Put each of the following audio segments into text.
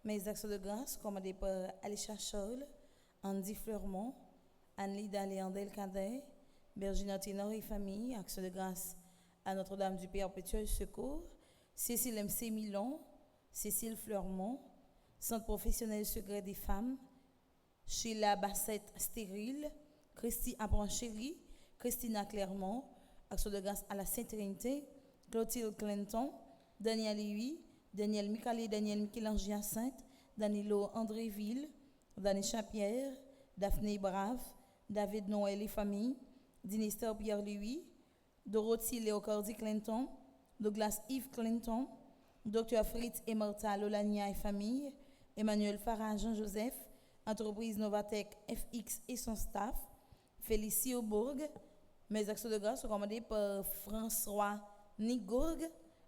Mes actions de grâce, commandées par Alisha Charles, Andy Fleurmont, Anne-Lida Léandel Cadet, Bergina Ténor et famille, actions de grâce à Notre-Dame du Perpétuel Secours, Cécile MC Milon, Cécile Fleurmont, Centre professionnel secret des femmes, Sheila Bassette Stérile, Christy Abranchéry, Christina Clermont, action de grâce à la Sainte Trinité, Clotilde Clinton, Daniel Louis, Daniel Micalé, Daniel Michel-Ange Hyacinthe, Danilo Andréville, Dany Chapierre, Daphné Brave, David Noël et famille, Dinister Pierre-Louis, Dorothy Léocordi Clinton, Douglas Yves Clinton, Dr. Fritz et Martha Lolania et famille, Emmanuel Farah Jean-Joseph, entreprise Novatech FX et son staff, Félicie Aubourg. Mes actions de grâce sont commandées par François Nick Gourg,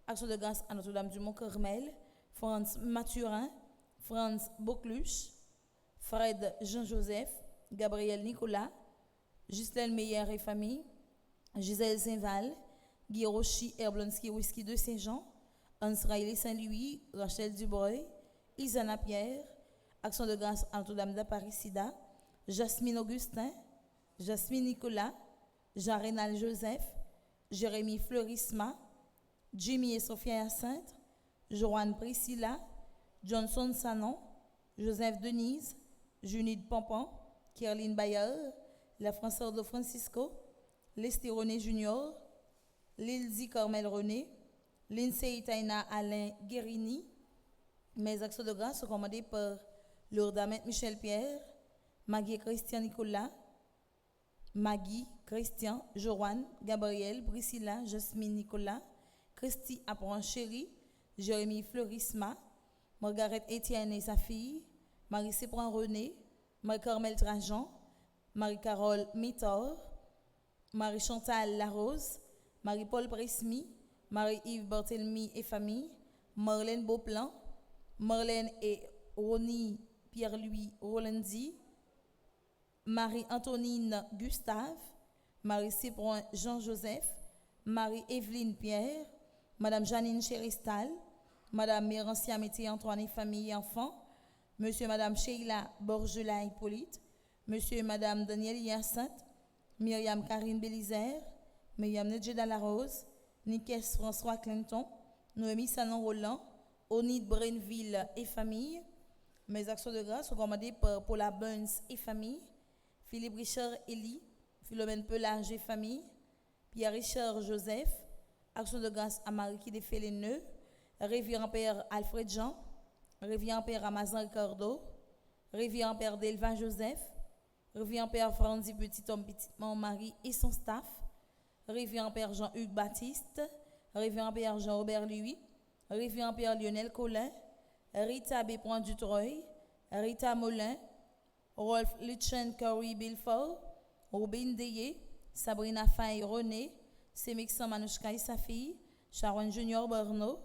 action de grâce à Notre-Dame du Mont-Carmel, Franz Mathurin, Franz Bocluche, Fred Jean-Joseph, Gabriel Nicolas, Ghislaine Meyer et famille, Gisèle Saint-Val, Guy Rochi, Herblonski Whisky de Saint-Jean, Hans Riley Saint-Louis, Rachel Dubreuil, Isana Pierre, action de grâce à Notre-Dame d'Apparecida, Jasmine Augustin, Jasmine Nicolas, Jean-Rénal Joseph, Jérémy Fleurisma, Jimmy et Sophia Hyacinthe, Joanne Priscilla, Johnson Sanon, Joseph Denise, Junide Pampan, Kerline Bayer, la Française de Francisco, Lesté René Junior, Lilzy Carmel René, Lindsay Taina Alain Guérini. Mes actions de grâce sont commandées par Lourdamette Michel Pierre, Maggie Christian Nicolas, Maggie, Christian, Joanne, Gabriel, Priscilla, Jasmine Nicolas, Christy Apron Chéri, Jérémy Fleurisma, Margaret Etienne et sa fille, Marie Sépran René, Marie-Carmel Trajan, Marie-Carole Mitor, Marie-Chantal Larose, Marie-Paul Presmy, Marie-Yves Barthélemy et famille, Marlène Beauplan, Marlène et Ronnie Pierre-Louis Rolandi, Marie-Antonine Gustave, Marie-Sépron Jean-Joseph, Marie-Evelyne Pierre, Madame Janine Chéristal, Madame Mérancia Métier Antoine et famille et enfants, Monsieur et Madame Sheila Borgela Hippolyte, Monsieur et Madame Daniel Hyacinthe, Myriam Karine Bélizer, Myriam Nedjeda Larose, Nikes François Clinton, Noémie Sanon Roland, Onide Brainville et famille. Mes actions de grâce sont commandées par Paula Burns et famille, Philippe Richard Elie, Philomène Pelage et famille, Pierre Richard Joseph, action de grâce à Marie qui défait les nœuds, Révérend Père Alfred Jean, Révérend Père Ramazan Ricardo, Révérend Père Delvin Joseph, Révérend Père Franzi Petit Homme Petitement Marie et son staff, Révérend Père Jean-Hugues Baptiste, Révérend Père Jean-Robert Louis, Révérend Père Lionel Collin, Rita B. Dutreuil, Rita Molin, Rolf Litchen Curry Bilford, Robin Deye, Sabrina Faye René, Semixan Manouchka et sa fille, Sharon Junior Berno,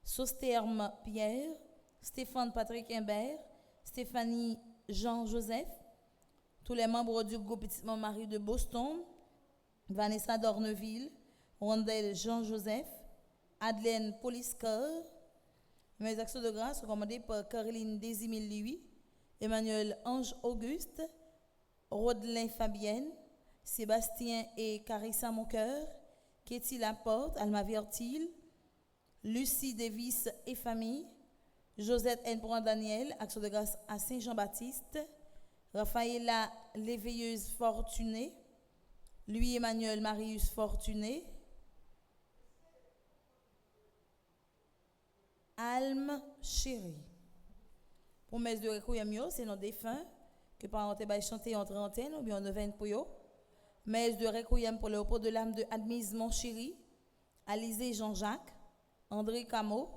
Sosterme Pierre, Stéphane Patrick Imbert, Stéphanie Jean-Joseph, tous les membres du groupe Petit Marie de Boston, Vanessa Dorneville, Rondel Jean-Joseph, Adelaine Polisker. Mes actions de grâce sont commandées par Caroline Désimile Louis, Emmanuel Ange Auguste, Rodelin Fabienne, Sébastien et Carissa Moncoeur, Katie Laporte, Alma Vertil, Lucie Davis et famille, Josette N. Daniel, action de grâce à Saint-Jean-Baptiste, Raphaëla Léveilleuse Fortuné, Louis Emmanuel Marius Fortuné, Alme Chéri. Pour mes de recueillement, c'est nos défunts que par exemple chanter en trentaine ou bien en 20 pour eux. Mes de recueillement pour le repos de l'âme de Admise Monchéri, Alizé Jean-Jacques, André Camo,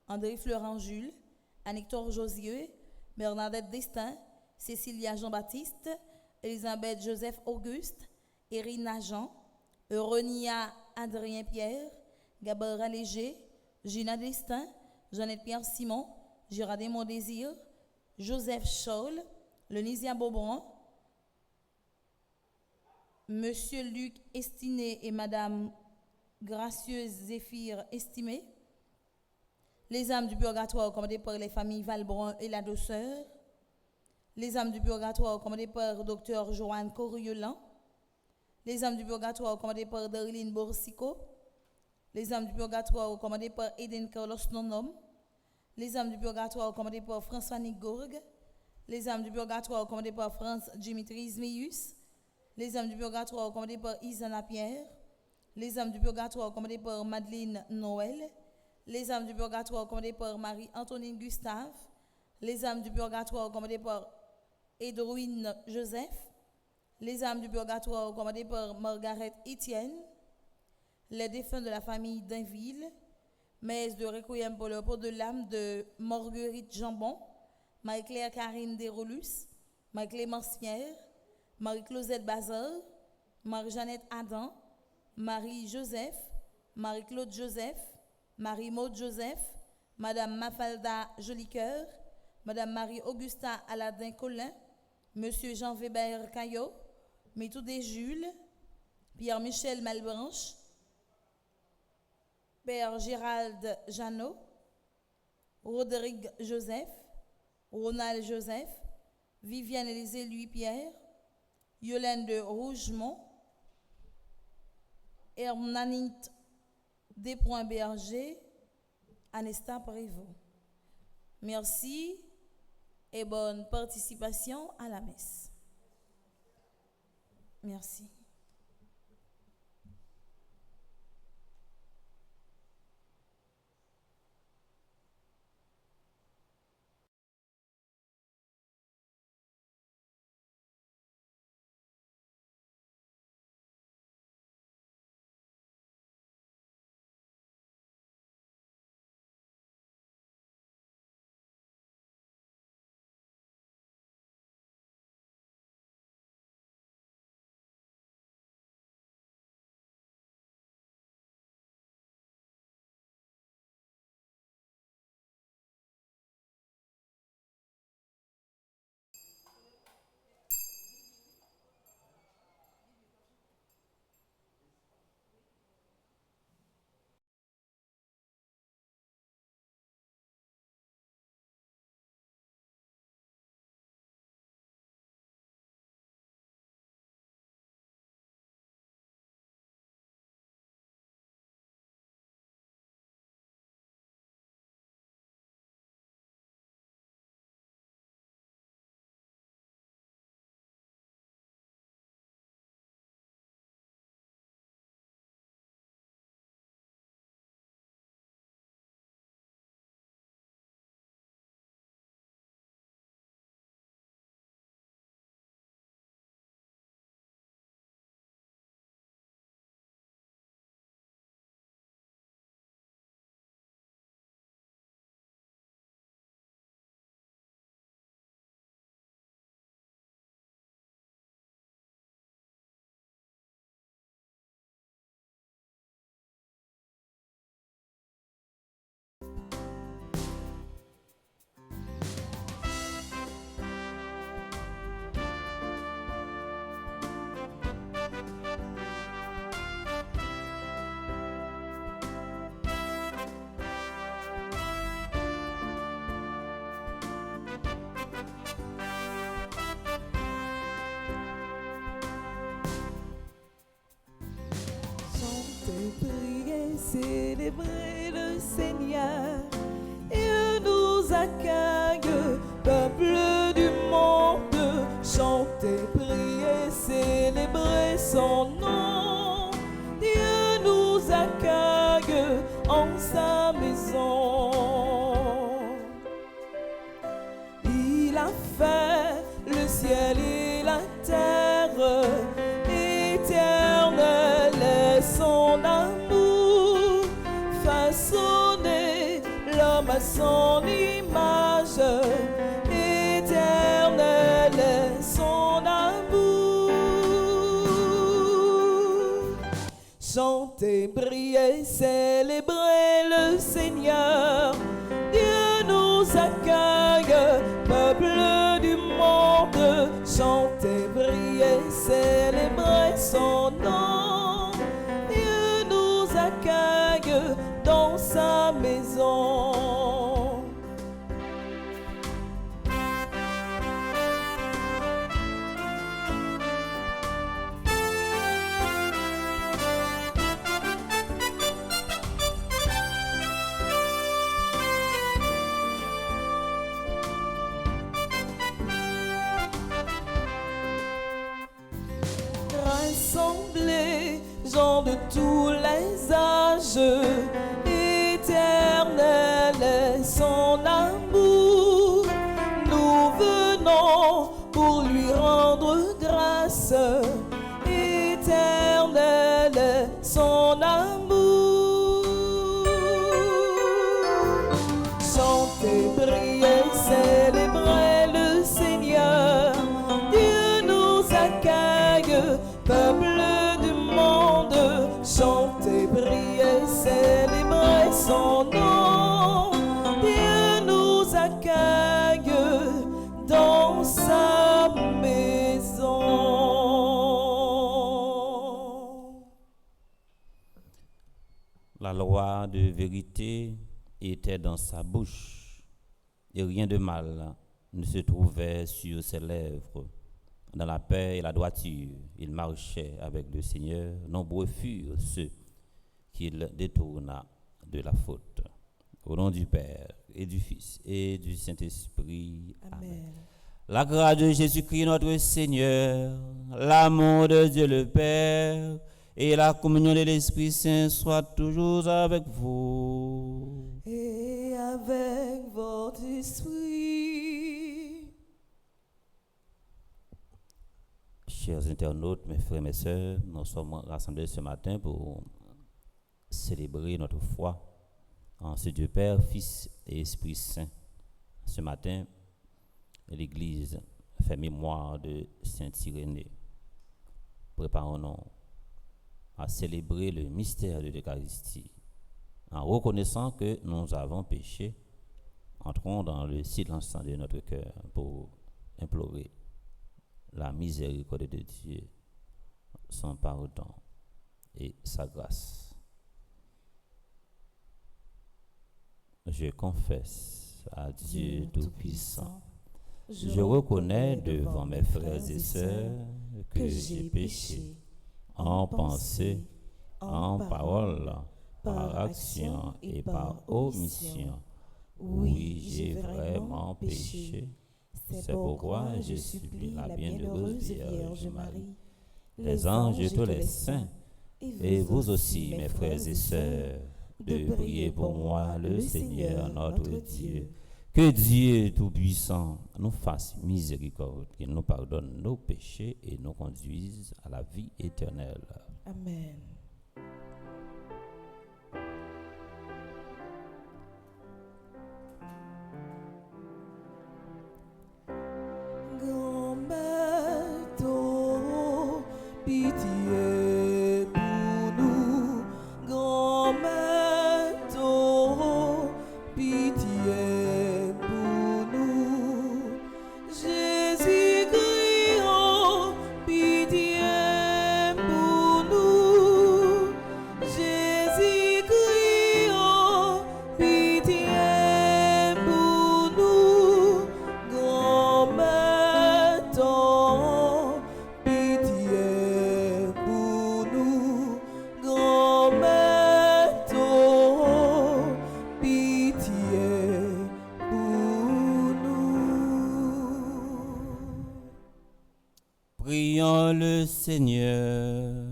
André Florent Jules, Annictor Josieux, Bernadette Destin, Cécilia Jean-Baptiste, Elisabeth Joseph Auguste, Erina Jean, Euronia Adrien Pierre, Gabriel Léger, Gina Destin, Jeannette Pierre Simon, Gérardin Mondésir, Joseph Scholl, Lenisia Beaubron, Monsieur Luc Estiné et Madame Gracieuse Zéphir Estimé, les âmes du purgatoire commandées par les familles Valbrun et la Douceur, les âmes du purgatoire commandées par Dr Joanne Coriolan, les âmes du purgatoire commandées par Darlene Borsico, les âmes du purgatoire commandées par Eden Carlos Nonom, les âmes du purgatoire commandées par François Nigourg, les âmes du purgatoire commandées par France Dimitri Zmius, les âmes du purgatoire commandées par Isana Pierre, les âmes du purgatoire commandées par Madeleine Noël, les âmes du purgatoire commandées par Marie-Antonine Gustave, les âmes du purgatoire commandées par Edwin Joseph, les âmes du purgatoire commandées par Margaret Etienne, les défunts de la famille d'Inville, messe de requiem pour le repos de l'âme de Marguerite Jambon, Marie-Claire Karine Desrolus, Marie-Clémence Pierre, Marie-Clausette Bazar, Marie-Jeannette Adam, Marie-Joseph, Marie-Claude Joseph, Marie-Maud Joseph, Madame Mafalda Jolicoeur, Madame Marie-Augusta Aladin-Collin, Monsieur Jean Weber Caillot, Métoudé Jules, Pierre-Michel Malbranche, Père Gérald Jeannot, Rodrigue Joseph, Ronald Joseph, Viviane Élisée Louis-Pierre, Yolande Rougemont, Hernanite Despoints-Berger, Anesta Prévost. Merci et bonne participation à la messe. Merci. Priez, célébrer le Seigneur. Il nous accueille, peuple du monde. Chantez, priez, célébrer son nom. Dieu nous accueille en sa maison. Il a fait le ciel et la terre. Éternel est son amour, façonné l'homme à son image. Éternel est son amour. Chantez, priez, célébrez le Seigneur. Dieu nous accueille, peuple du monde. Chantez, priez, célébrez son nom. Dieu nous accueille dans sa maison. Rassemblés, gens de tous les âges, éternel est son amour. Nous venons pour lui rendre grâce, éternel est son amour. Chantez, priez, célébrez le Seigneur. Dieu nous accueille, peuple du monde. Chantez, priez, loi de vérité était dans sa bouche, et rien de mal ne se trouvait sur ses lèvres. Dans la paix et la droiture, il marchait avec le Seigneur. Nombreux furent ceux qu'il détourna de la faute. Au nom du Père et du Fils et du Saint-Esprit. Amen. La grâce de Jésus-Christ notre Seigneur, l'amour de Dieu le Père et la communion de l'Esprit Saint soient toujours avec vous. Et avec votre esprit. Chers internautes, mes frères et mes sœurs, nous sommes rassemblés ce matin pour célébrer notre foi en ce Dieu Père, Fils et Esprit Saint. Ce matin, l'Église fait mémoire de Saint Irénée. Préparons-nous à célébrer le mystère de l'Eucharistie. En reconnaissant que nous avons péché, entrons dans le silence de notre cœur pour implorer la miséricorde de Dieu, son pardon et sa grâce. Je confesse à Dieu Tout-Puissant, je reconnais devant mes frères et sœurs que j'ai péché en pensée, en parole, par action et par omission. Oui, j'ai vraiment péché. C'est pourquoi je supplie la bienheureuse Vierge Marie, les anges et tous les saints, et vous aussi, mes frères et sœurs, de prier pour moi, le Seigneur notre Dieu. Que Dieu Tout-Puissant nous fasse miséricorde, qu'il nous pardonne nos péchés et nous conduise à la vie éternelle. Amen. Grand-mère, ton pitié pour nous. Grand-mère, ton pitié pour nous. Jésus-Christ, oh, pitié pour nous. Jésus-Christ, oh, pitié pour nous. Grand-mère, ton pitié pour nous. Grand-mère, ton pitié pour nous. Prions le Seigneur.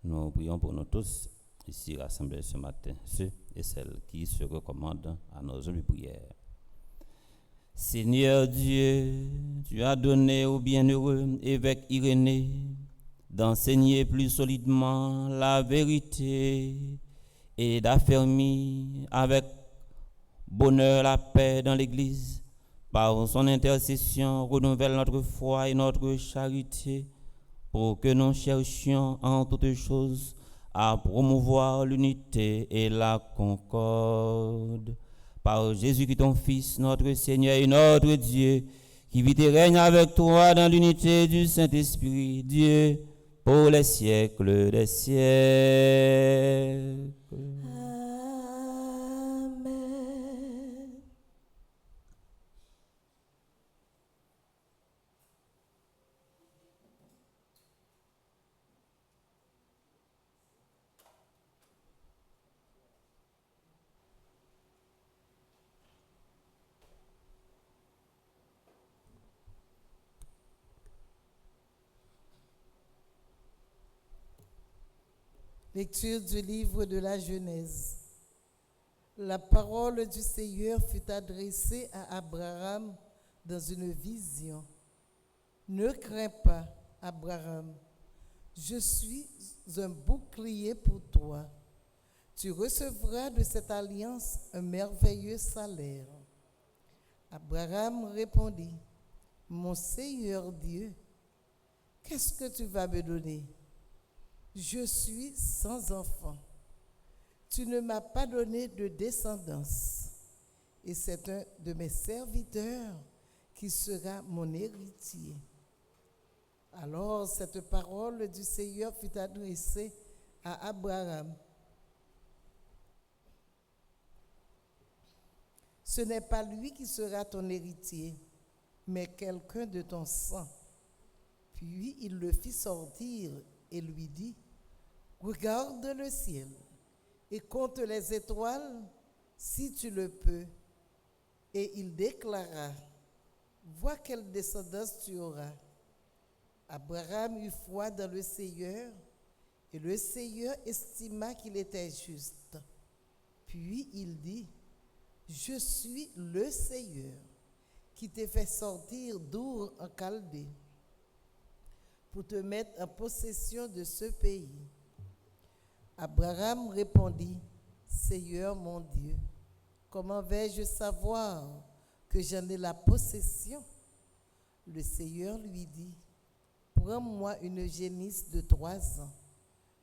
Nous prions pour nous tous ici rassemblés ce matin, ceux et celles qui se recommandent à nos hommes de prière. Seigneur Dieu, tu as donné au bienheureux évêque Irénée d'enseigner plus solidement la vérité et d'affermir avec bonheur la paix dans l'Église. Par son intercession, renouvelle notre foi et notre charité pour que nous cherchions en toutes choses à promouvoir l'unité et la concorde. Par Jésus-Christ, ton Fils, notre Seigneur et notre Dieu, qui vit et règne avec toi dans l'unité du Saint-Esprit, Dieu, pour les siècles des siècles. Amen. Lecture du livre de la Genèse. La parole du Seigneur fut adressée à Abraham dans une vision. Ne crains pas, Abraham, je suis un bouclier pour toi. Tu recevras de cette alliance un merveilleux salaire. Abraham répondit, mon Seigneur Dieu, qu'est-ce que tu vas me donner? Je suis sans enfant. Tu ne m'as pas donné de descendance. Et c'est un de mes serviteurs qui sera mon héritier. Alors cette parole du Seigneur fut adressée à Abraham. Ce n'est pas lui qui sera ton héritier, mais quelqu'un de ton sang. Puis il le fit sortir et lui dit, regarde le ciel et compte les étoiles si tu le peux. Et il déclara, vois quelle descendance tu auras. Abraham eut foi dans le Seigneur, et le Seigneur estima qu'il était juste. Puis il dit, je suis le Seigneur qui t'ai fait sortir d'Our en Chaldée pour te mettre en possession de ce pays. Abraham répondit, Seigneur mon Dieu, comment vais-je savoir que j'en ai la possession? Le Seigneur lui dit, prends-moi une génisse de 3 ans,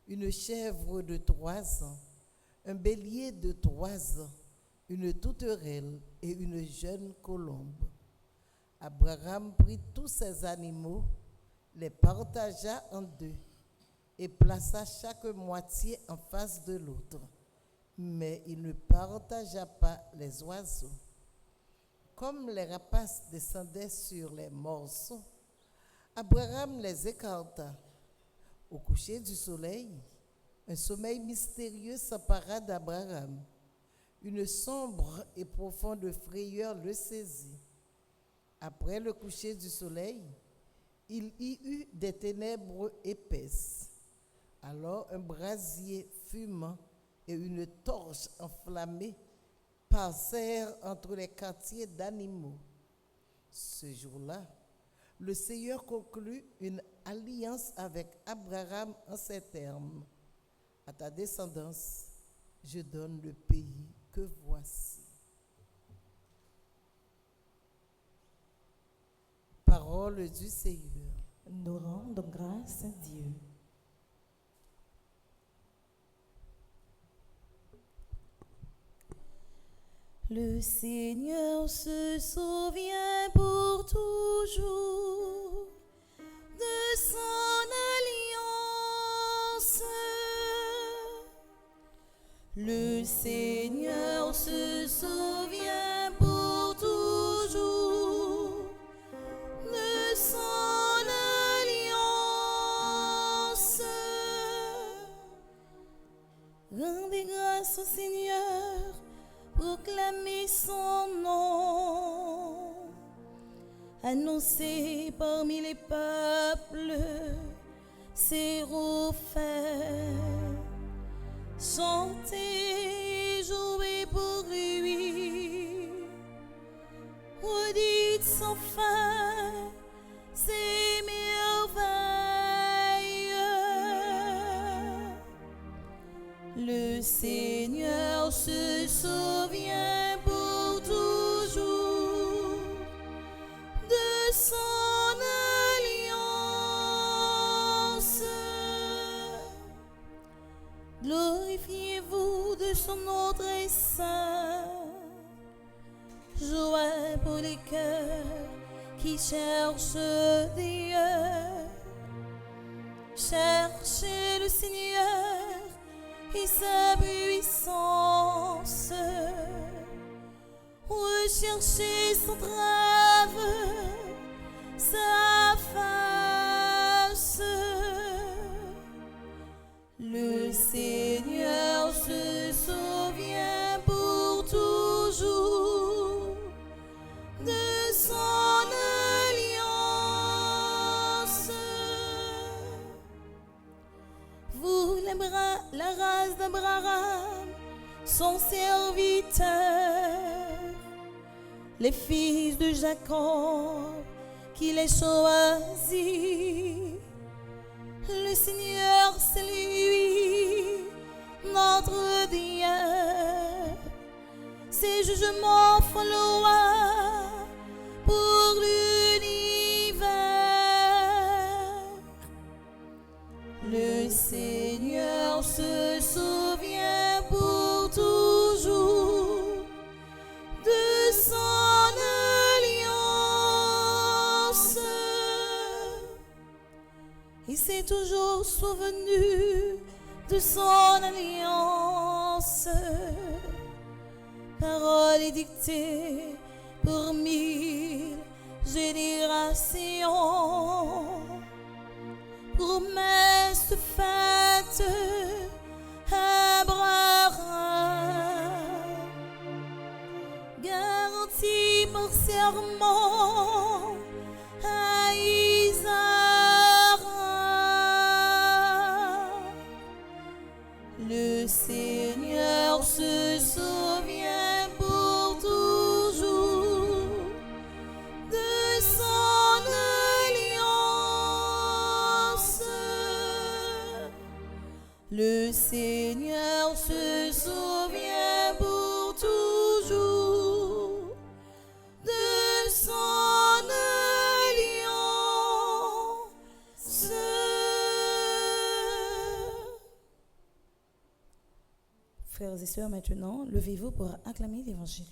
une chèvre de 3 ans, un bélier de 3 ans, une touterelle et une jeune colombe. Abraham prit tous ces animaux, les partagea en 2 et plaça chaque moitié en face de l'autre. Mais il ne partagea pas les oiseaux. Comme les rapaces descendaient sur les morceaux, Abraham les écarta. Au coucher du soleil, un sommeil mystérieux s'empara d'Abraham. Une sombre et profonde frayeur le saisit. Après le coucher du soleil, il y eut des ténèbres épaisses. Alors un brasier fumant et une torche enflammée passèrent entre les quartiers d'animaux. Ce jour-là, le Seigneur conclut une alliance avec Abraham en ces termes. À ta descendance, je donne le pays que voici. Parole du Seigneur. Nous rendons grâce à Dieu. Le Seigneur se souvient pour toujours de son alliance. Le Seigneur se souvient pour toujours de son alliance. Rendez grâce au Seigneur, proclamez son nom, annoncez parmi les peuples ses faits, chantez, jouez pour lui, redites sans fin ses merveilles. Le Seigneur se souvient pour toujours de son alliance. Glorifiez-vous de son nom très saint. Joie pour les cœurs qui cherchent Dieu. Cherchez le Seigneur et sa puissance. Recherchez sans trêve sa face. Le Seigneur se souvient pour toujours de son alliance. Vous, la race d'Abraham, son serviteur, les fils de Jacob, qu'il ait choisi. Le Seigneur, c'est lui, notre Dieu. Ses jugements font loi pour l'univers. Le Seigneur se souvient pour toujours de son alliance. Il s'est toujours souvenu de son alliance. parole édictée pour 1000 générations. Promesse faite à Abraham, garantie par serment à Isaac. Le Seigneur se souvient pour toujours de son alliance. Le Seigneur se souvient pour toujours de son alliance. Frères et sœurs, maintenant, levez-vous pour acclamer l'Évangile.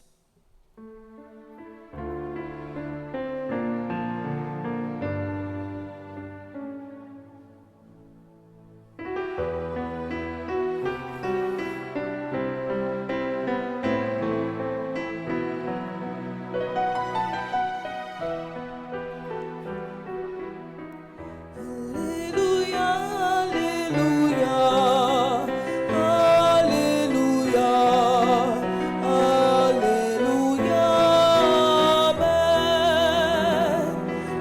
Alléluia, Alléluia, Alléluia, Alléluia, Amen.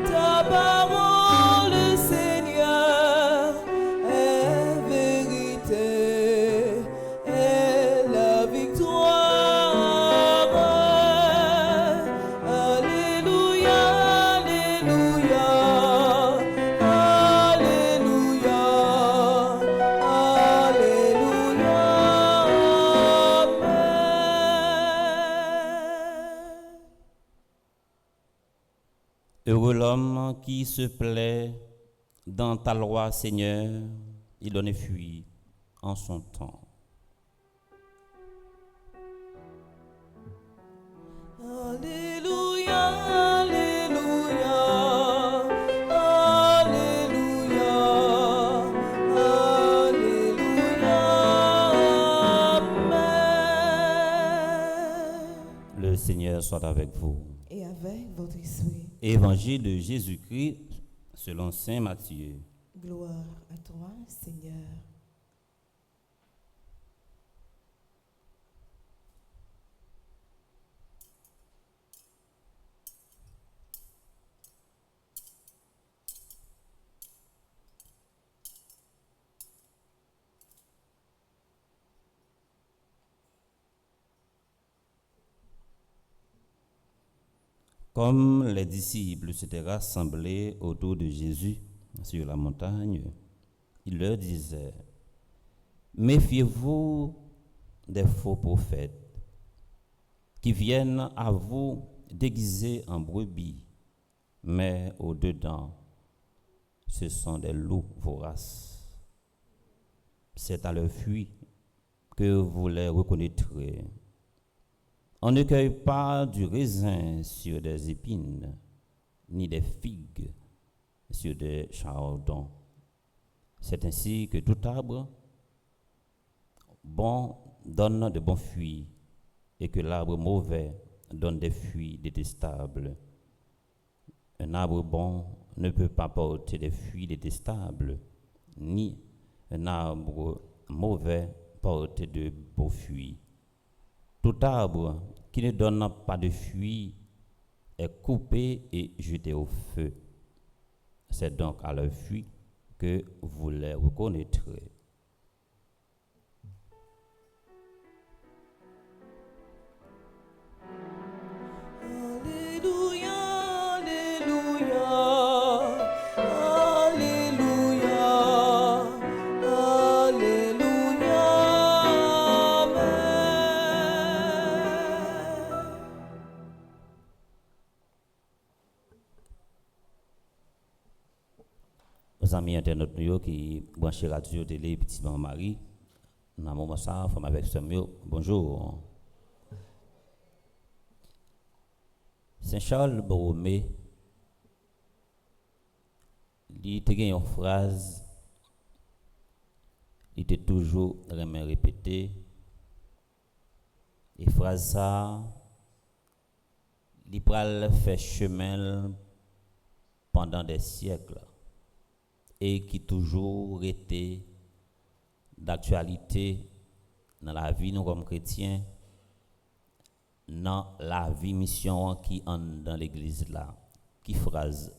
Ta parole, Seigneur, est vérité, est la victoire. Alléluia, Alléluia. Alléluia, Alléluia, Amen. Heureux l'homme qui se plaît dans ta loi, Seigneur, il donne fuit en son temps. Alléluia, Alléluia, Alléluia, Alléluia, Amen. Le Seigneur soit avec vous. Et avec votre esprit, Évangile de Jésus-Christ selon saint Matthieu. gloire à toi, Seigneur. Comme les disciples s'étaient rassemblés autour de Jésus sur la montagne, il leur disait, méfiez-vous des faux prophètes qui viennent à vous déguisés en brebis, mais au-dedans, ce sont des loups voraces. C'est à leur fruit que vous les reconnaîtrez. On ne cueille pas du raisin sur des épines, ni des figues sur des chardons. C'est ainsi que tout arbre bon donne de bons fruits, et que l'arbre mauvais donne des fruits détestables. Un arbre bon ne peut pas porter des fruits détestables, ni un arbre mauvais porter de beaux fruits. Tout arbre qui ne donne pas de fruits est coupé et jeté au feu. C'est donc à leurs fruits que vous les reconnaîtrez. Alléluia, Alléluia, Alléluia, Alléluia, Amen. Aux amis internautes nous qui branchent radio télé petit maman Marie, dans moment ça, femme avec Samuel, bonjour. Saint Charles Borromée, il a une phrase, il était toujours répété, Et phrase ça, li pral fait chemin pendant des siècles et qui toujours été d'actualité dans la vie nous comme chrétiens, dans la vie mission qui en dans l'église là. Qui phrase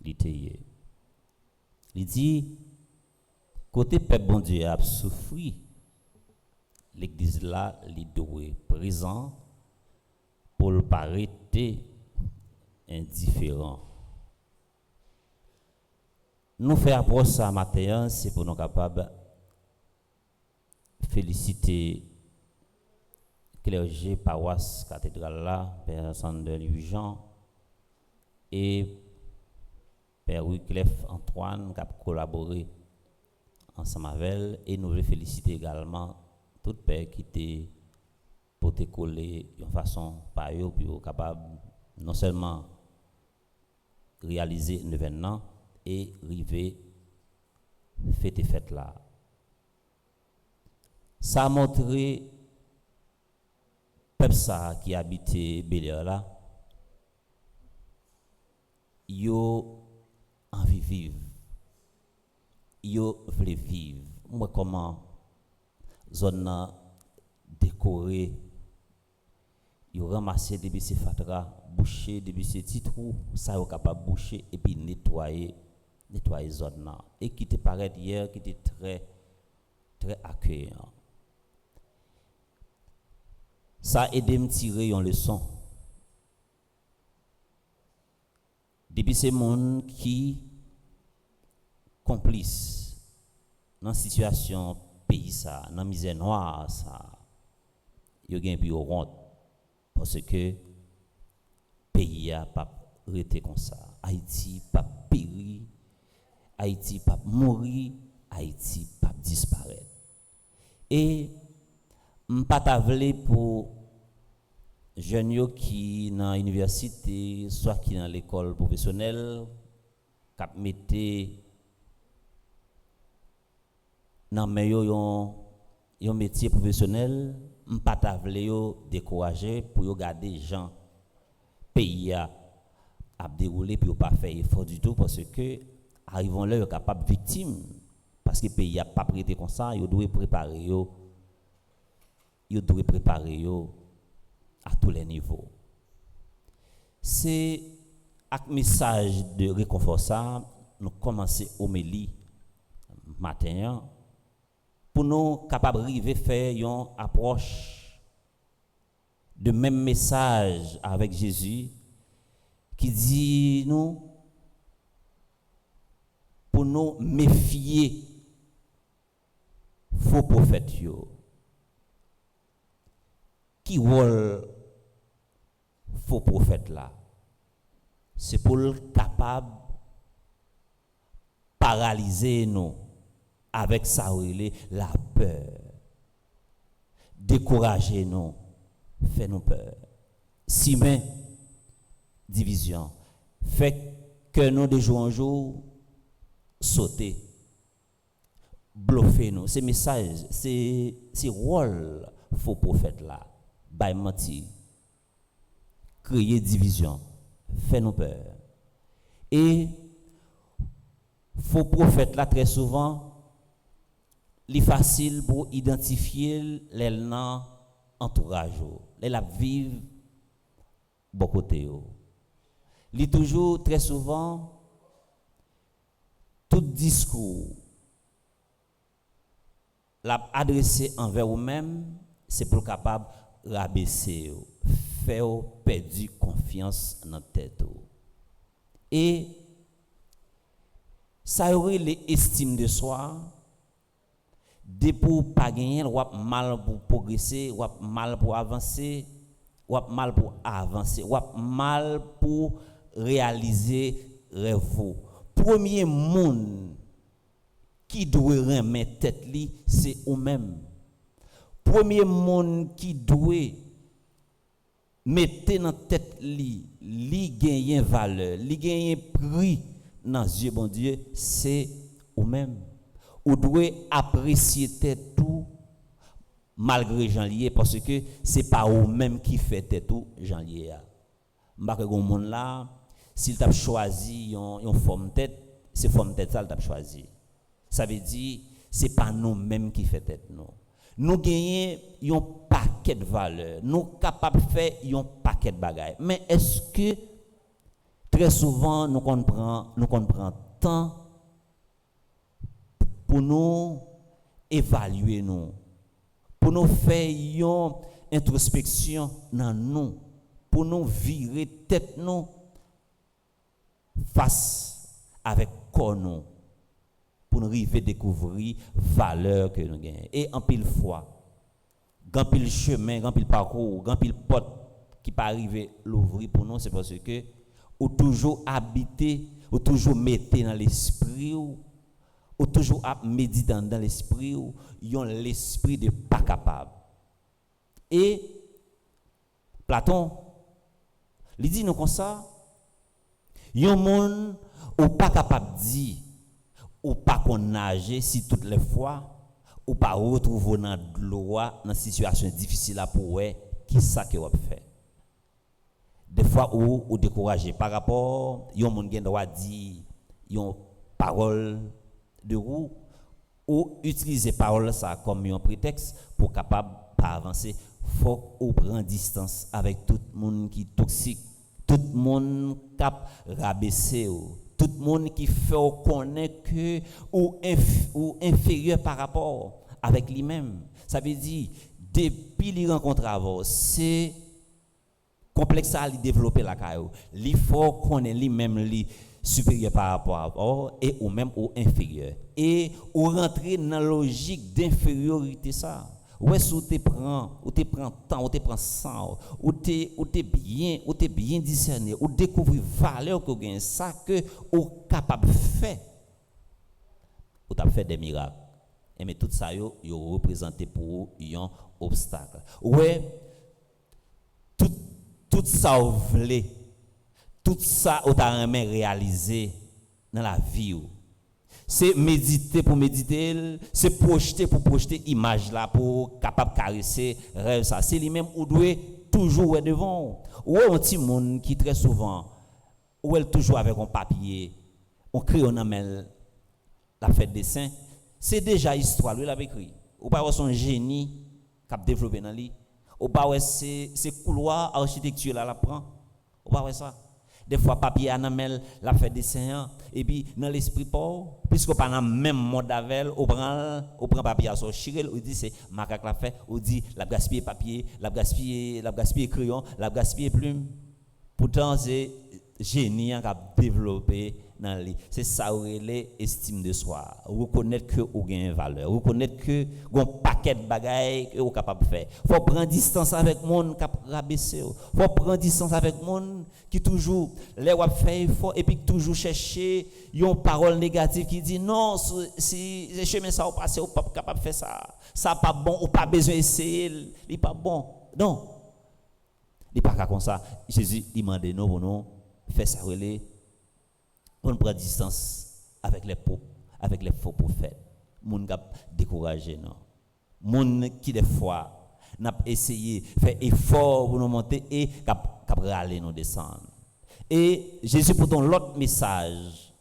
li teye? Il dit côté peuple bon Dieu a souffri, l'église là li doit présent pour le pas rester indifférent. Nous faire approche ça matin, c'est pour nous capables féliciter clergé paroisse cathédrale là, Père Sandel Jean et Père Wyclef Antoine qui a collaboré ensemble avec elle, et nous voulons féliciter également tout père qui était pour te coller de façon par eux pour capable non seulement réaliser un événement et arriver fête fête là. Ça a montré peuple ça qui habitait Bel-Air là, yo envie vivre, yo vle vivre. Moi comment zone décorée, yo ramasser depuis ces fatra, boucher depuis ces petits trous, ça yo capable boucher et puis nettoyer zone là, et qui te paraît hier qui était très accueillant. Ça aide me tirer une leçon. Depuis ces monde qui complice dans situation pays ça, dans misère noire ça, yo gen pi honte parce que pays a pas rete comme ça. Haïti pas péri, Haïti pas mourir, Haïti pas disparaître. Et m'pas ta vle pour jeunes yo qui dans l'université, soit qui dans l'école professionnelle, k'ap mette dans men yo yon métier professionnel, m'pas ta vle yo décourager pour yo garder gens pays a dérouler puis yo pas faire effort du tout parce que arrivons là yo capable victime parce que pays a pas prêté comme ça, yo doit préparer yo à tous les niveaux. C'est avec message de réconfort ça, nous commençons homélie matin pour nous capables arriver faire une approche de même message avec Jésus qui dit nous pour nous méfier faux prophètes yo. Qui rôle faux prophète là? C'est pour le capable paralyser nous avec ça la peur, décourager nous, faire nous peur, simer division, fait que nous de jour en jour sauter, bluffer nous. C'est message, c'est rôle faux prophète là. By menti, créer division, fait nous peur. Et faux prophète là très souvent, il est facile pour identifier les noms entourage, les la vivre bon côté. Il est toujours très souvent tout discours l'a adressé envers vous-même, c'est pour capable rabaisser, faire perdre confiance dans tête. Et ça aurait l'estime de soi, de pour pas gagner, ou mal pour progresser, ou mal pour avancer, ou mal pour avancer, ou mal pour réaliser rêve. Premier monde qui doit remettre tête li, c'est vous-même. Premier monde qui doit mettre dans tête li gagne valeur, li gagne prix dans Dieu bon Dieu, c'est vous-même. Vous devez apprécier tout malgré Jean lié parce que c'est pas eux même qui fait tout Jean lié. M'pa que gon monde là s'il t'a choisi une forme tête, c'est forme tête ça t'a choisi. Ça veut dire c'est pas nous même qui fait tête nous. Nous gagnons un paquet de valeurs, nous capables de faire un paquet de bagages. Mais est-ce que très souvent nous comprenons temps pour nous évaluer nous, pour nous faire une introspection dans nous, pour nous virer tête nous face avec corps nous, pour nous arriver à découvrir valeur que nous gagnons. Et en pile fois, grand pile chemin, grand pile parcours, grand pile porte qui pas arriver l'ouvrir pour nous, c'est parce que ou toujours habiter, ou toujours mettre dans l'esprit ou toujours méditer dans l'esprit ou yon l'esprit de pas capable. Et Platon il dit nous comme ça, yon monde ou pas capable dire ou pas qu'on nager si toutes les fois ou pas retrouver dans l'eau dans situation difficile là pour qui ça que vous fait. Des fois ou découragé par rapport yon monde gen droit dire yon parole de roue ou utiliser parole ça comme un prétexte pour capable pas avancer. Faut ou prendre distance avec tout le monde qui toxique, tout le monde cap rabaisser, tout le monde qui fait connaître que ou inférieur par rapport avec lui-même. Ça veut dire depuis les rencontres avant, c'est complexe à développer la caillou. Il faut connaître lui-même lui supérieur par rapport à et ou même ou inférieur. Et ou rentrer dans la logique d'infériorité ça. Ouais, si tu prends temps, ou tu prends sang, ou tu bien discerné, ou découvrir valeur que gagne ça que ou capable faire. Ou t'as fait des miracles. Et mais tout ça yo représenté pour un obstacle. Ouais, tout ça vous voulez, tout ça vous avez réalisé dans la vie. C'est méditer pour méditer, c'est projeter pour projeter image là pour capable caresser rêve ça. C'est lui-même ou doit toujours devant. Ou un petit monde qui très souvent ou elle toujours avec un papier, on crayon en main la fête dessin, c'est déjà histoire lui l'avait écrit. Ou pas son génie qui a développé dans lui. Ou pas c'est couloir architecture là la prend. Ou pas ça. Des fois papier anamel la fait dessin et puis dans l'esprit pas puisque pas dans même mode avec on prend papier à sortir on dit c'est macaque la fait on dit la gaspiller papier la gaspiller crayon la gaspiller plume pourtant c'est génie qui a développé dans lui c'est ça relé estime de soi reconnaître que on gagne valeur reconnaître que gon paquet de bagailles que on capable faire faut prendre distance avec monde qui rabaisser faut prendre distance avec monde qui toujours les wap faire effort et puis toujours chercher une parole négative qui dit non si les chemin ça ou passer ou pas capable faire ça pas bon ou pas besoin essayer il pas bon non il pas comme ça Jésus demande nous pour nous faire ça relé on prend distance avec les faux prophètes moun qui découragé non moun qui des fois n'a essayé faire effort pour nous monter et cap râler nous descendre et Jésus pour ton l'autre message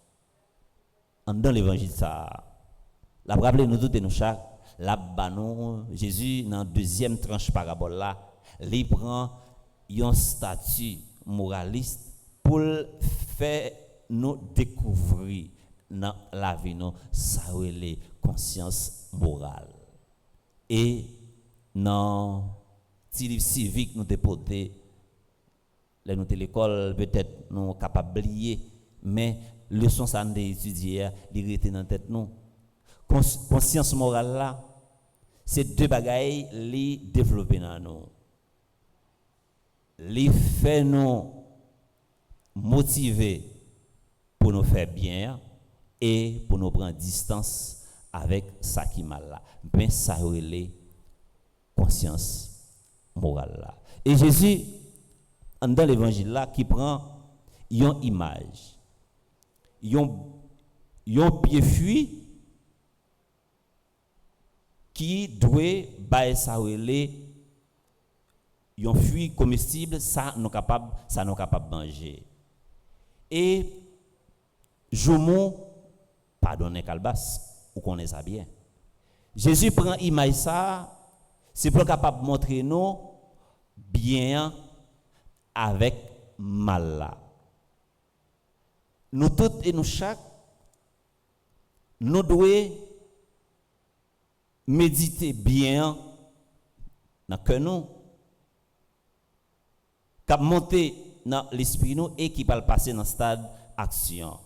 dans l'évangile ça la rappeler nous toutes et nous chaque la banon Jésus dans deuxième tranche parabole là il prend un statut moraliste pour faire nous découvrir dans la vie nous ça les conscience morale et dans petit livre civique nous dépoter là nous l'école peut-être nous capable oublier mais leçon ça nous étudier il était dans tête nous conscience morale là c'est deux bagailles les développer dans nous les fait nous motiver pour nous faire bien et pour nous prendre distance avec ça qui mal là. Ben ça relève conscience morale là. Et Jésus dans l'évangile là qui prend une image, un pied fui qui doit bailler ça relé un fruit comestible, ça nous capable manger. Et joumou pardonner calbas ou connaît ça bien. Jésus prend image ça, c'est pour capable montrer nous bien avec mal là. Nous toutes et nous chaque nous devons méditer bien dans le cœur nous, qui monter dans l'esprit nous et qui va passer dans le stade action.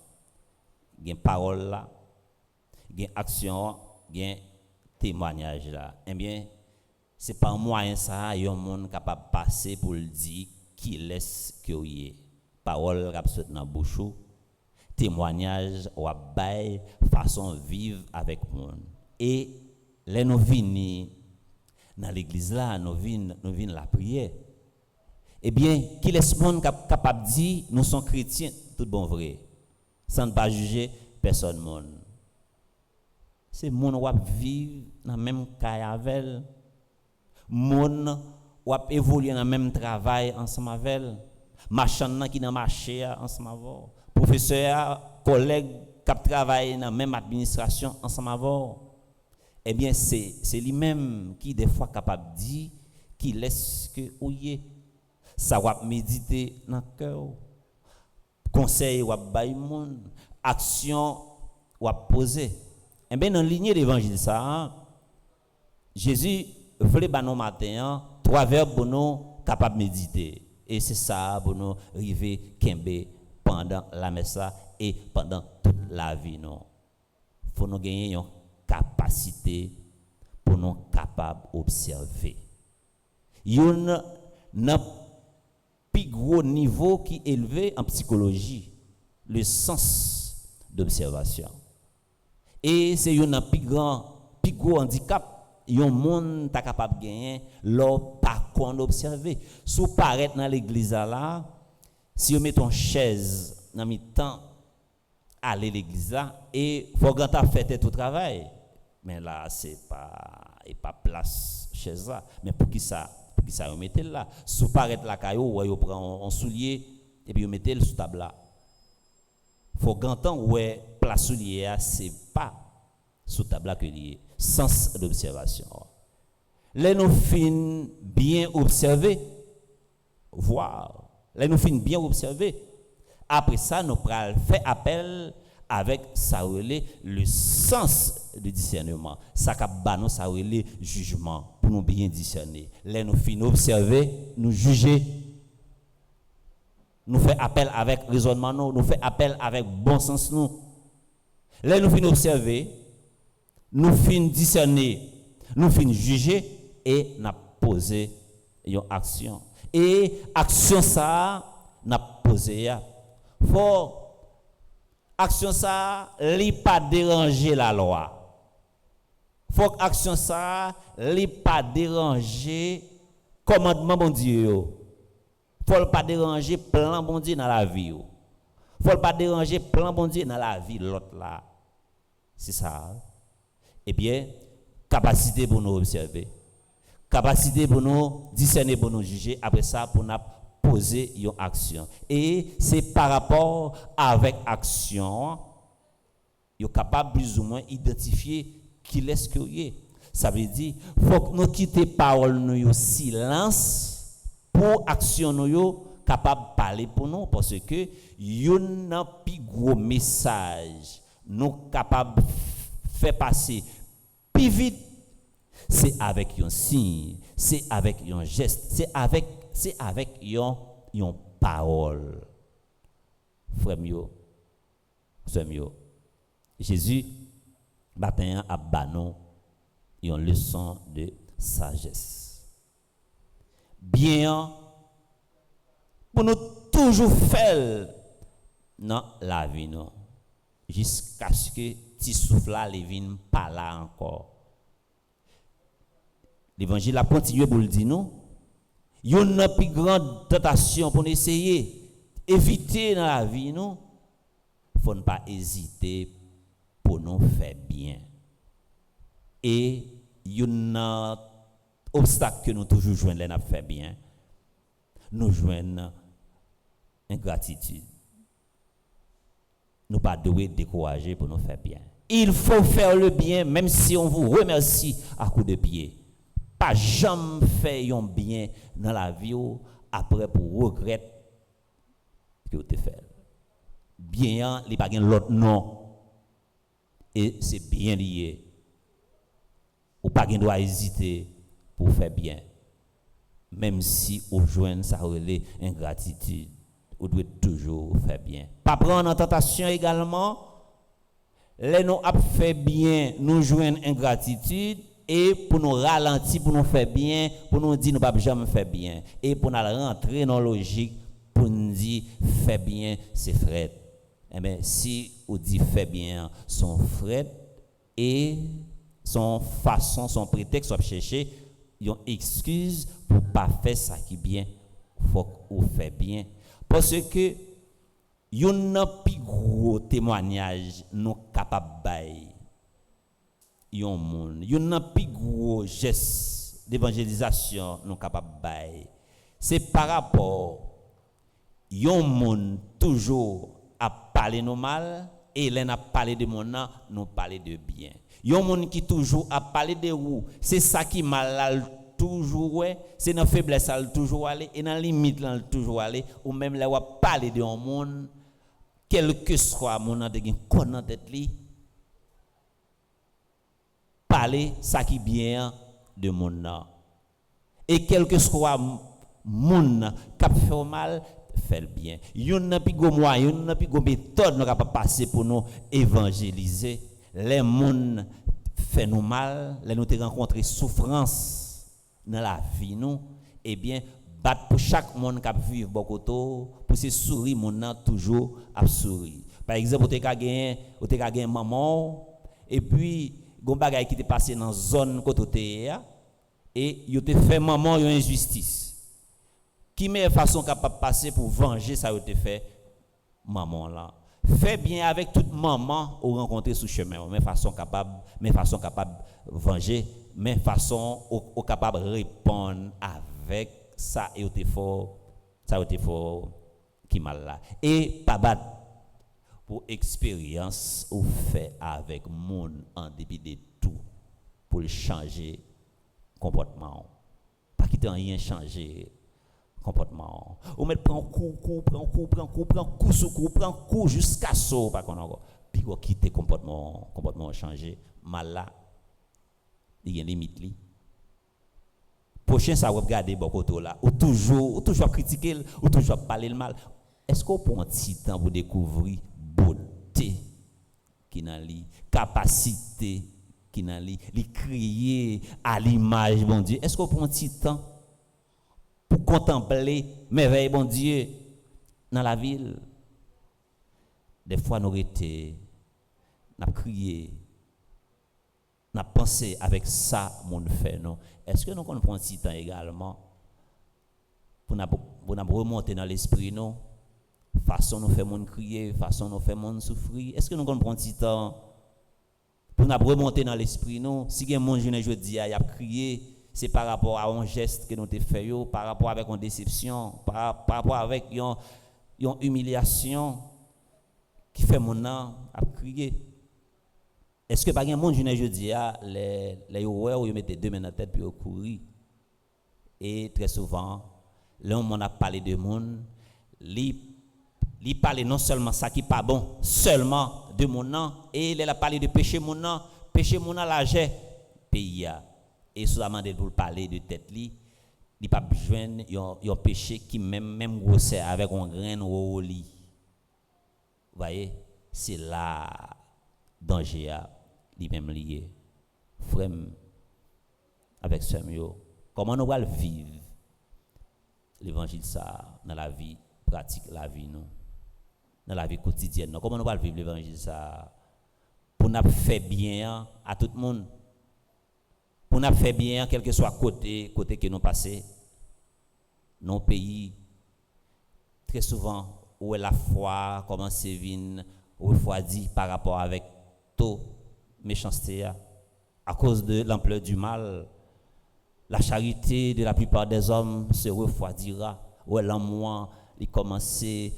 Il y a une parole là, il y a une action, il y a un témoignage là. Eh bien, ce n'est pas un moyen ça, il y a un monde capable de passer pour le dire qui laisse que y est. Parole qui saute dans la bouche, témoignage ou bail façon vivre avec monde. Et là nous venons dans l'église là, nous venons la prière. Eh bien, qui laisse monde capable de dire nous sommes chrétiens, tout bon vrai, sans ne pas juger personne monde. C'est monde qui vivre dans le même cas avec monde qui évoluer dans le même travail ensemble avec marchand qui dans marché ensemble avec professeur, collègue qui travaillent dans la même administration ensemble avec. Eh bien, c'est lui-même qui des fois capable de dire qui laisse que ouye. Ça va méditer dans le cœur. Conseil va bailler monde, action va poser. Eh bien, dans la lignée d'évangile ça, Jésus voulait ba nous matin 3 verbes pour nous capable méditer. Et c'est ça pour nous arriver kembe pendant la messe et pendant toute la vie non. Faut nous gagner une capacité pour nous capable observer. Yon n'a plus gros niveau qui est élevé en psychologie, le sens d'observation. Et c'est un plus gros handicap yon monde ta capable gagner leur pas qu'on observer. Sous paraître dans l'église là, si on met ton chaise dans mi temps aller l'église là et faut grand ta fait tout travail. Mais là c'est pas place chaise là, mais pour qui ça on mettait là sous paraître la caillou ou prend un soulier et puis on mettait le sous table là. Faut grand temps ouais place soulier c'est pas sous table là que lié sens d'observation. Là nous fin bien observer voir. Là nous fin bien observer. Après ça nous pral faire appel avec ça le sens de discernement. Ça cap nous ça le jugement pour nous bien discerner. Là nous fin observer, nous juger. Nous fait appel avec raisonnement nous fait appel avec bon sens nous. Là nous fin observer, nous fin discerner, nous fin juger et n'a poser une action. Et action ça n'a posé faut action ça li pas déranger la loi. Faut action ça li pas déranger commandement bon Dieu. Faut pas déranger plan bon Dieu dans la vie. Faut pas déranger plan bon Dieu dans la vie l'autre là. C'est ça. Eh bien, capacité pour nous observer, capacité pour nous discerner, pour nous juger, après ça, pour nous poser une action. Et c'est par rapport avec action, vous êtes capable plus ou moins identifier qui laisse que vous. Ça veut dire, il faut que nous quittions parole nous silence pour action nous capable de parler pour nous, parce que il y a un plus gros message nous capable de faire passer plus vite, c'est avec un signe, c'est avec un geste, c'est avec une parole. Frère mio, sœur mio, Jésus matin a banon une leçon de sagesse. Bien pour nous toujours faire dans la vie non, jusqu'à ce que petit souffle là les viennent pas là encore. L'évangile a continué pour le dire non. Il y a une plus grande tentation pour essayer éviter dans la vie non. Faut ne pas hésiter pour nous faire bien. Et un obstacle que nous toujours joignent les n'a fait bien. Nous joignons ingratitude. Nous pas devons décourager pour nous faire bien. Il faut faire le bien même si on vous remercie à coups de pied. Pas jamais faire un bien dans la vie après pour regretter que vous avez fait. Bien, il n'y a pas l'autre nom. Et c'est bien lié. Ou pas qu'on doit hésiter pour faire bien. Même si au joint ça relève ingratitude, on doit toujours faire bien. Pas prendre en tentation également. Les nous a fait bien, nous joignent ingratitude et pour nous ralentir, pour nous faire bien, pour nous dire nous pas jamais faire bien et pour nous rentrer dans la logique pour nous dire faire bien, c'est Fred. Eh bien, si on dit fait bien, son Fred et son façon, son prétexte, on chercher une excuse pour pas faire ça qui bien, faut qu'on fait bien. Parce que yon plus gros témoignage nous capable bail yon monde yon plus gros geste d'évangélisation nous capable bail c'est par rapport yon monde toujours à parler nous mal et là n'a parlé de mon nous parler de bien yon monde qui toujours à parler de vous c'est ça qui mal toujours ouais c'est dans faiblesse toujours aller et dans limite là toujours aller ou même là on parler de un monde quel que soit mon âme de connaît tête li parler ça qui bien de mon âme et quel que soit mon cap fait mal fait le bien yon n'a pi go moyen yon n'a pi go méthode nous capable passer pour nous évangéliser les moun fait nous mal les nous te rencontrer souffrance dans la vie nous eh bien battre pour chaque monde qui vivre bokoto pour se sourire mon nan toujours à sourire par exemple vous te gagner maman et puis gon bagay qui te passé dans zone côté et yo te fait maman une injustice qui meilleure façon capable passer pour venger ça yo te fait maman là fais bien avec toute maman ou rencontrer sous chemin mais façon capable venger mais façon au capable répondre avec ça et te fort qui mal là et pas battre pour expérience ou fait avec monde en dépit de tout pour le changer comportement pas quitter rien changer comportement ou mettre prend coup sur coup jusqu'à ça pas qu'on encore puis quitter comportement changer mal là il y a une limite li prochain ça regarder beaucoup là ou toujours critiquer ou toujours parler le mal est-ce qu'on prend un petit temps pour découvrir beauté qui dans lui capacité qui dans lui créer à l'image bon Dieu est-ce qu'on prend un petit temps pour contempler merveille bon Dieu dans la ville des fois nous été n'a crié n'a pensé avec ça mon fait non est-ce que nous prend un petit temps également pour nous remonter dans l'esprit non façon nous fait mon crier façon nous fait mon souffrir est-ce que nous prend un petit temps pour nous remonter dans l'esprit non si quelqu'un mon jeune jeudi a crié c'est par rapport à un geste que nous te fait par rapport avec une déception par rapport avec une humiliation qui fait mon âme à crier. Est-ce que par exemple mon jeune jeudi les ouais ou mettent deux mains dans la tête puis courir et très souvent là on a parlé de monde li parler non seulement ça qui pas bon seulement de mon nom et il a parlé de péché mon nom la j'ai pays et seulement de pour parler de tête li pas joindre un péché qui même grosseur avec un grain au lit vous voyez c'est là danger li même lié frère avec Samuel comment nous va vivre l'évangile ça dans la vie pratique la vie nous dans la vie quotidienne nous. Comment nous va vivre l'évangile ça pour nous faire bien à tout le monde pour nous faire bien quel que soit côté que nous passer nos pays très souvent où est la foi comment c'est vient refroidi par rapport avec tout méchanceté À cause de l'ampleur du mal, la charité de la plupart des hommes se refroidira. Ouais, l'amour, il commence à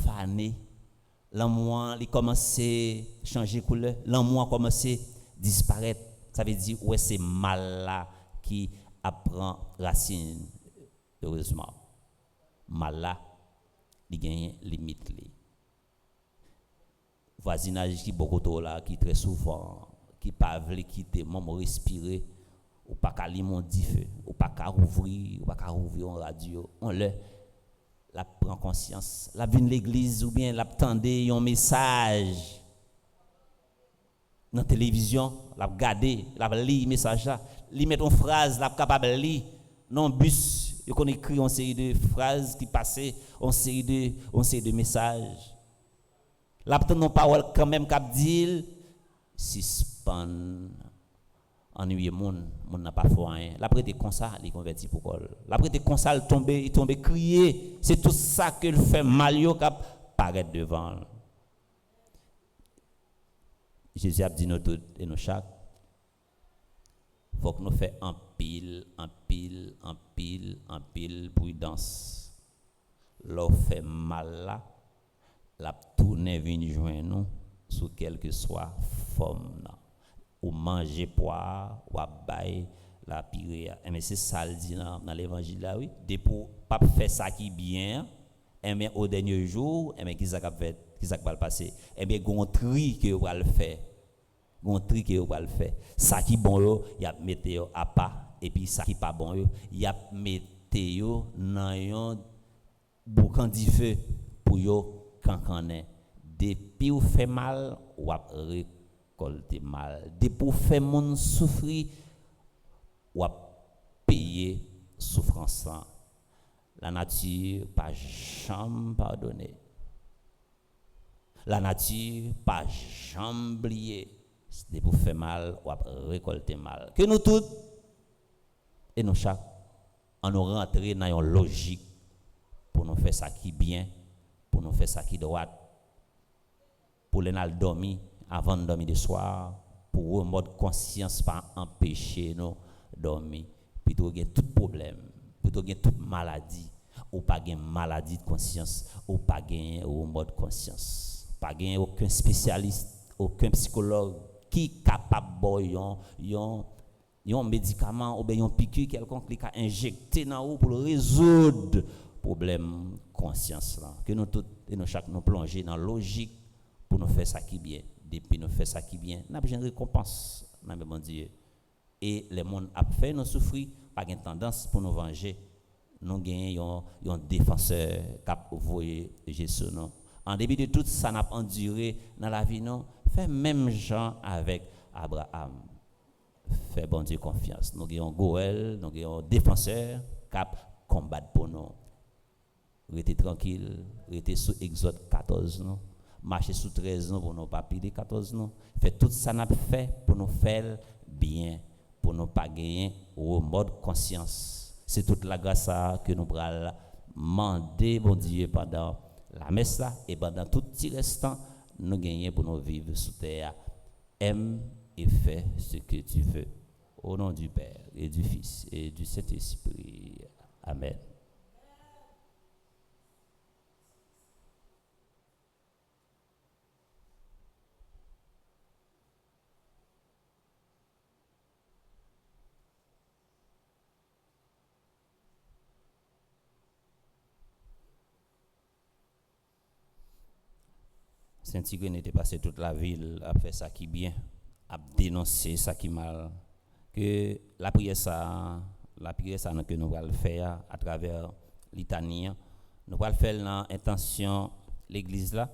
faner. L'amour, il commence à changer de couleur. L'amour commence à disparaître. Ça veut dire, ouais, c'est mal là qui apprend racine, heureusement. Mal là, il gagne limite. Voisinage qui beaucoup trop là, qui très souvent, qui pas veut quitter, moment respirer, ou pas qu'à l'immondi feu, ou pas qu'à ouvrir, ou pas qu'à ouvrir en radio, on le, la prend conscience, la vient l'église ou bien la tendait un message dans la télévision, la regarder, la lire message là, li met une phrase, la capable lire, non bus, et qu'on écrit une série de phrases qui passaient, une série de messages. La non parole quand même cap dit suspend ennuyé moun n'a pas fait rien. La prêté comme ça, il converti pour col. La prêté comme ça, il tombe crier, c'est tout ça que le fait mal yo cap paraître devant. Jésus a dit nous tous et nous chaque faut que nous fassions en pile prudence. L'on fait mal là, la tourner vient joindre nous sous quelle que soit forme. Ou manger poire, ou bailler la pire. Mais c'est ça le dit dans l'évangile là, oui. De pour pas faire ça qui bien, mais au dernier jour, mais qui ça va le passer. Mais gon tri que va le faire. Gon tri que va le faire. Ça qui bon yo, y a mettre yo à pas et puis ça qui pas bon yo, y a mettre yo dans un boucan de feu pour yo cancaner. Depuis ou fait mal, ou a récolter mal. Depuis ou fait moun souffrir, ou a payer souffrance. La nature pas jamais pardonner. La nature pas jamais oublier. Depuis ou fait mal, ou a récolter mal. Que nous tous et nous chaque, on nous rentrer dans une logique pour nous faire ça qui bien, pour nous faire ça qui droit, pour les nous dormir avant de dormir le soir, pour un mode conscience pas empêcher nous dormir, plutôt que tout problème, plutôt que toute maladie, ou pas gain maladie de conscience, ou pas gain au mode conscience, pas gain aucun spécialiste, aucun psychologue qui capable un médicament ou bien un piqûre quelconque qui a injecté dans vous pour résoudre problème conscience là. Que nous tous et nous chaque nous plonger dans logique pour nous faire ça qui bien. Depuis nous faire ça qui bien, n'a pas une récompense dans mon Dieu. Et les monde a fait nous souffrir, pas une tendance pour nous venger. Nous gagnons un défenseur qui a envoyé Jésus non. En début de tout ça n'a pas enduré dans la vie non, fait même gens avec Abraham. Fait bon Dieu confiance. Nous avons Goël, nous avons un défenseur qui combat pour nous. Restez tranquille, restez sous Exode 14 non. Marcher sous 13 non pour nous pas piller 14 non. Fait tout ça n'a fait pour nous faire bien, pour nous pas gagner au mode conscience. C'est toute la grâce que nous prenons demander bon Dieu pendant la messe là et pendant tout petit restant nous gagner pour nous vivre sous terre. Aime et fais ce que tu veux. Au nom du Père et du Fils et du Saint-Esprit. Amen. Saint-Tigre n'était passé toute la ville à faire ça qui bien, à dénoncer ça qui mal. Que la prière ça que nous allons faire à travers litanie, nous allons faire dans l'intention l'église là,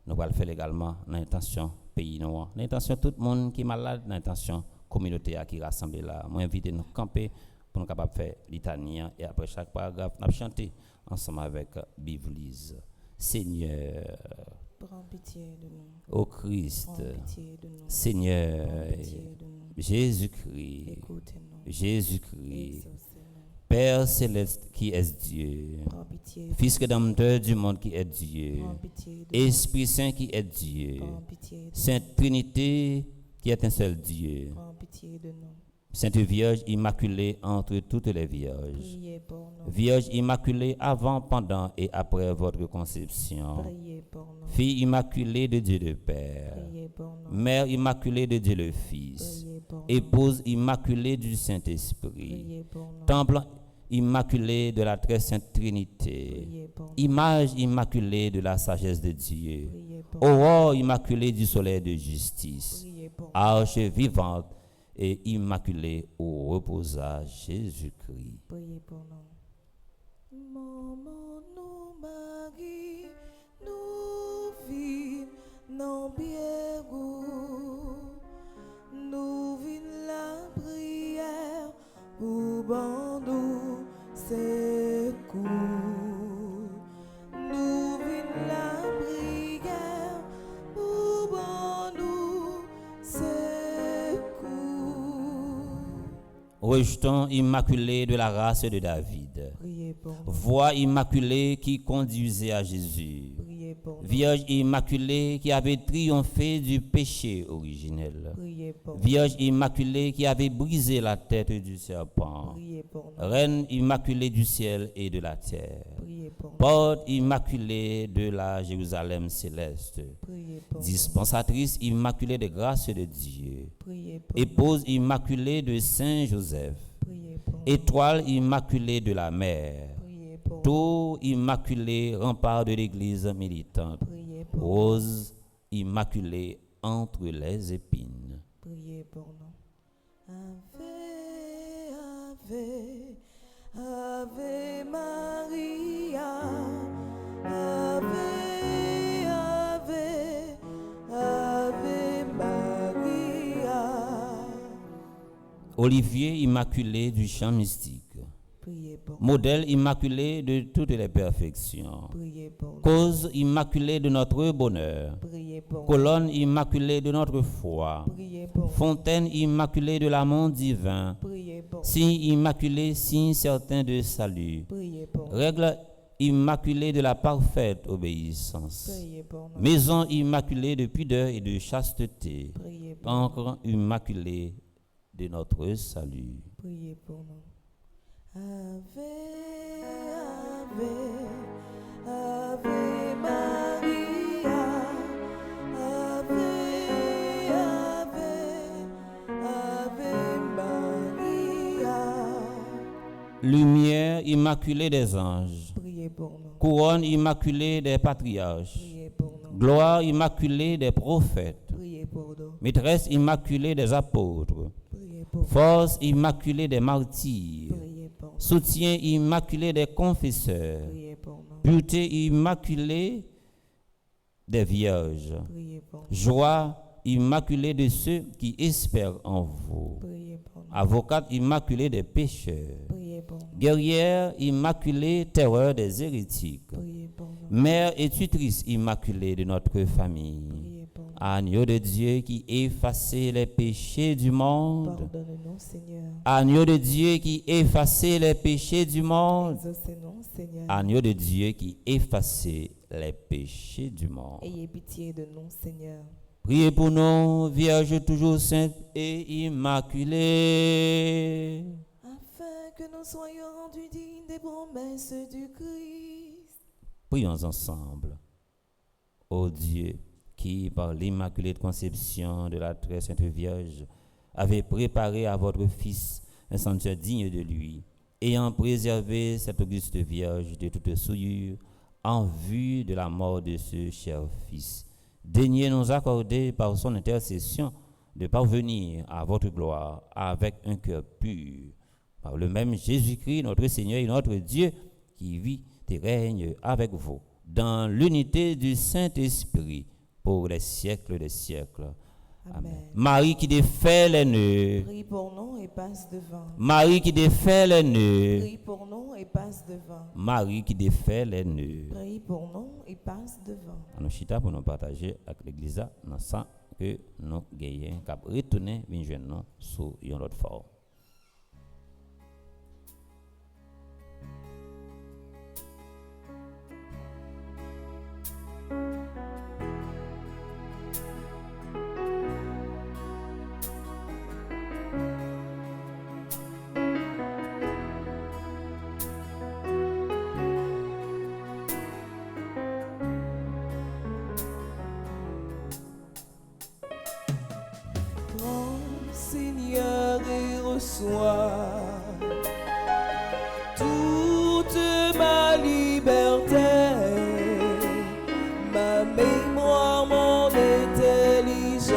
nous allons faire également dans l'intention pays noir, l'intention tout le monde qui est malade, l'intention communauté qui rassemble là. Moi inviter nous camper pour nous capable faire litanie et après chaque paragraphe nous chanter ensemble avec Bivlise. Seigneur, prends pitié de nous. Ô Christ, Prends pitié de nous. Seigneur, Prends pitié de nous. Jésus-Christ, Écoute-nous. Jésus-Christ, Exaucez-nous. Père céleste qui est Dieu, Prends pitié. Fils rédempteur du monde qui est Dieu, Prends pitié de nous. Esprit Saint qui est Dieu, Prends pitié de nous. Sainte Trinité qui est un seul Dieu, Prends pitié pitié de nous. Sainte Vierge immaculée entre toutes les vierges, Priez pour nous. Vierge immaculée avant, pendant et après votre conception, Priez pour nous. Fille immaculée de Dieu le Père, Priez pour nous. Mère immaculée de Dieu le Fils, Priez pour nous. Épouse immaculée du Saint-Esprit, Priez pour nous. Temple immaculé de la très sainte Trinité, Priez pour nous. image immaculée de la sagesse de Dieu, Priez pour nous. aurore immaculée du soleil de justice, Priez pour nous. arche vivante et immaculée où reposa Jésus-Christ. Priez pour nous. Maman, nous, Marie, nous vîmes dans bien goût. Nous vîmes la prière pour bandou secours. Nous vîmes la prière pour bandou secours. Rejeton immaculé de la race de David, Priez pour nous. voix immaculée qui conduisait à Jésus, Priez pour nous. Vierge immaculée qui avait triomphé du péché originel, Priez pour nous. Vierge immaculée qui avait brisé la tête du serpent, Priez pour nous. Reine immaculée du ciel et de la terre, Priez pour nous. porte immaculée de la Jérusalem céleste, Priez pour nous. dispensatrice immaculée des grâces de Dieu, Priez pour épouse immaculée de Saint Joseph, nous. Priez pour nous. étoile immaculée de la mer, Priez pour nous. tour immaculé, rempart de l'église militante, Priez pour nous. rose immaculée entre les épines. Priez pour nous. Ave, Ave, Ave Maria. Ave, Ave, Ave Maria. Olivier immaculé du chant mystique, Priez pour nous. modèle immaculé de toutes les perfections, Priez pour nous. cause immaculée de notre bonheur, Priez pour nous. colonne immaculée de notre foi, Priez pour nous. fontaine immaculée de l'amour divin, Priez pour nous. signe immaculé, signe certain de salut, Priez pour nous. règle immaculée de la parfaite obéissance, Priez pour nous. maison immaculée de pudeur et de chasteté, Priez pour nous. encre immaculée de notre salut. Priez pour nous. Ave, Ave, Ave Maria. Ave, Ave, Ave Maria. Lumière immaculée des anges, Priez pour nous. couronne immaculée des patriarches, Priez pour nous. gloire immaculée des prophètes, Priez pour nous. maîtresse immaculée des apôtres, Priez pour nous. force immaculée des martyrs, Priez pour nous. soutien immaculé des confesseurs, Priez pour nous. pureté immaculée des vierges, Priez pour nous. joie immaculée de ceux qui espèrent en vous, Priez pour nous. avocate immaculée des pécheurs, Priez pour nous. guerrière immaculée, terreur des hérétiques, Priez pour nous. mère et tutrice immaculée de notre famille, Priez pour nous. agneau de Dieu qui effaçait les péchés du monde, Pardonne-nous, Seigneur. agneau de Dieu qui effaçait les péchés du monde, Exaucez-nous, Seigneur. agneau de Dieu qui effaçait les péchés du monde. Ayez pitié de nous, Seigneur. Priez pour nous, Vierge toujours sainte et immaculée. Afin que nous soyons rendus dignes des promesses du Christ. Prions ensemble. Ô Dieu, qui par l'immaculée conception de la très sainte Vierge avait préparé à votre Fils un sanctuaire digne de lui, ayant préservé cette auguste Vierge de toute souillure en vue de la mort de ce cher Fils, daignez nous accorder par son intercession de parvenir à votre gloire avec un cœur pur, par le même Jésus-Christ, notre Seigneur et notre Dieu, qui vit et règne avec vous, dans l'unité du Saint-Esprit, pour les siècles des siècles. Amen. Marie qui défait les nœuds, Prie pour nous et passe devant. Marie qui défait les nœuds, Prie pour nous et passe devant. Marie qui défait les nœuds. Prie pour nous et passe devant. Nous chita pour nous partager avec l'Église dans ça que nous gagnons, cap retourner venir joindre nous sur une autre forme. Seigneur, et reçois toute ma liberté, ma mémoire, mon intelligence,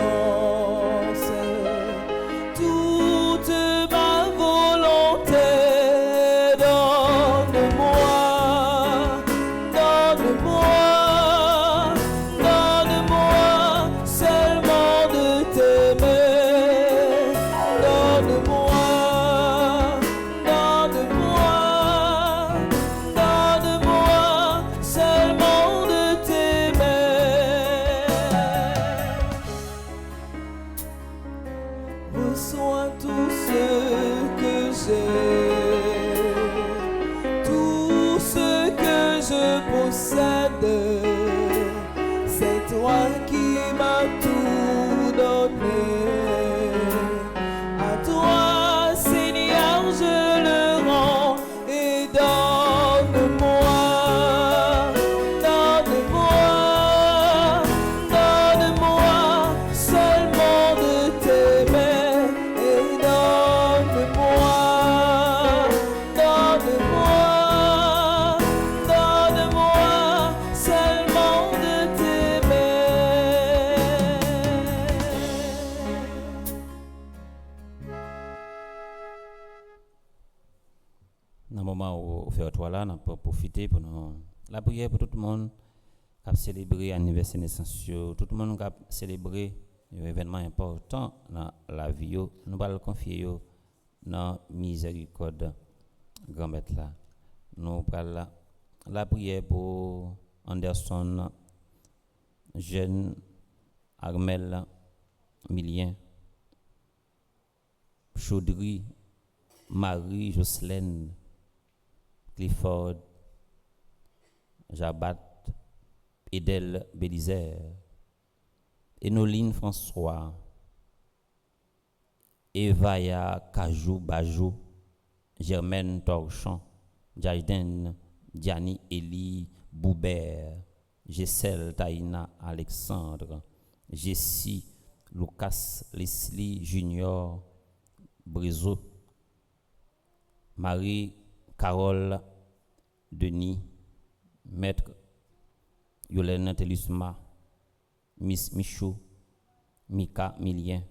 toute ma volonté. Donne-moi, donne-moi, donne-moi seulement de t'aimer. Donne-moi, donne-moi, donne-moi seulement de t'aimer. Reçois tout ce que j'ai, tout ce que je possède. C'est toi qui m'as tout donné. À toi, Seigneur, je le rends et donne-moi, donne-moi, donne-moi seulement de t'aimer et donne-moi, donne-moi, donne-moi seulement de t'aimer. Dans le moment où on fait toi là, on peut profiter pour nous. La prière pour tout le monde qui a célébré l'anniversaire de naissance, tout le monde qui a célébré un événement important dans la vie, nous allons le confier dans la miséricorde grand-mère là. Nous allons la prière pour Anderson, jeune Armel, Milien, Chaudry, Marie, Jocelyne, Clifford, Jabat, Edel Bélizer, Enoline François, Evaya Kajou Bajou, Germaine Torchon, Jaden Diani Eli Boubert, Gessel Taïna Alexandre, Jessie Lucas Leslie Junior, Brizo, Marie Carole Denis, Maître Yolène Telusma, Miss Michou, Mika Milien,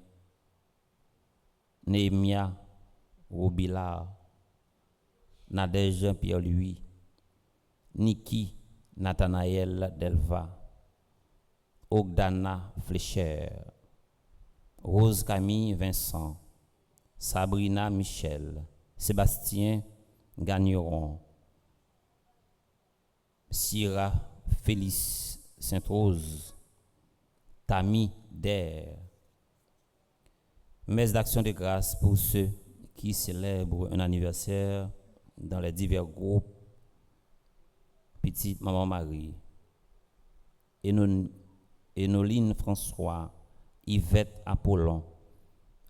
Nehemia Robillard, Nadège Pierre-Louis, Niki Nathanaël Delva, Ogdana Flécher, Rose Camille Vincent, Sabrina Michel, Sébastien Gagneron, Syrah Félix Sainte-Rose, Tammy Der. Messe d'action de grâce pour ceux qui célèbrent un anniversaire dans les divers groupes. Petite Maman Marie, Enoline François, Yvette Apollon,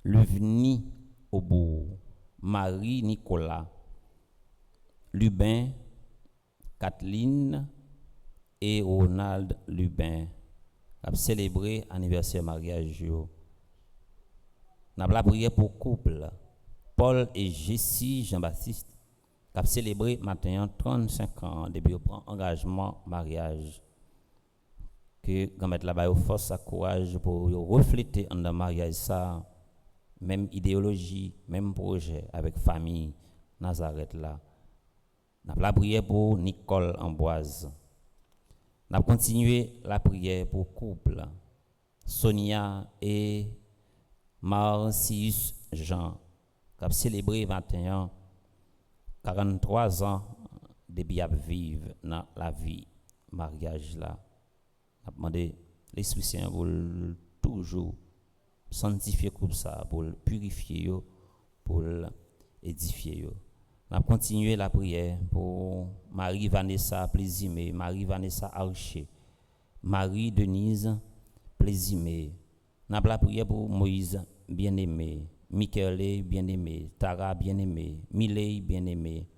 Luvni Aubourg, Marie Nicolas, Lubin, Kathleen et Ronald Lubin a célébré l'anniversaire mariage. Nous avons la prière pour couple Paul et Jessie Jean-Baptiste qui a célébré maintenant 35 ans depuis prendre engagement mariage. Que quand mettre là-bas force et courage pour refléter dans le mariage ça même idéologie, même projet avec famille Nazareth là. Nous avons la prière pour Nicole Amboise. Nous avons continué la prière pour couple Sonia et Marcius Jean qui a célébré 21 43 ans depuis qu'ils vivent dans la vie mariage là. Nous avons demandé l'Esprit Saint pour toujours sanctifier comme ça, pour purifier, pour édifier. On a continué la prière pour Marie-Vanessa Plaisimé, Marie-Vanessa Archer, Marie-Denise Plaisimé. On a la prière pour Moïse bien-aimé, Michael bien-aimé, Tara bien-aimé, Miley bien-aimé,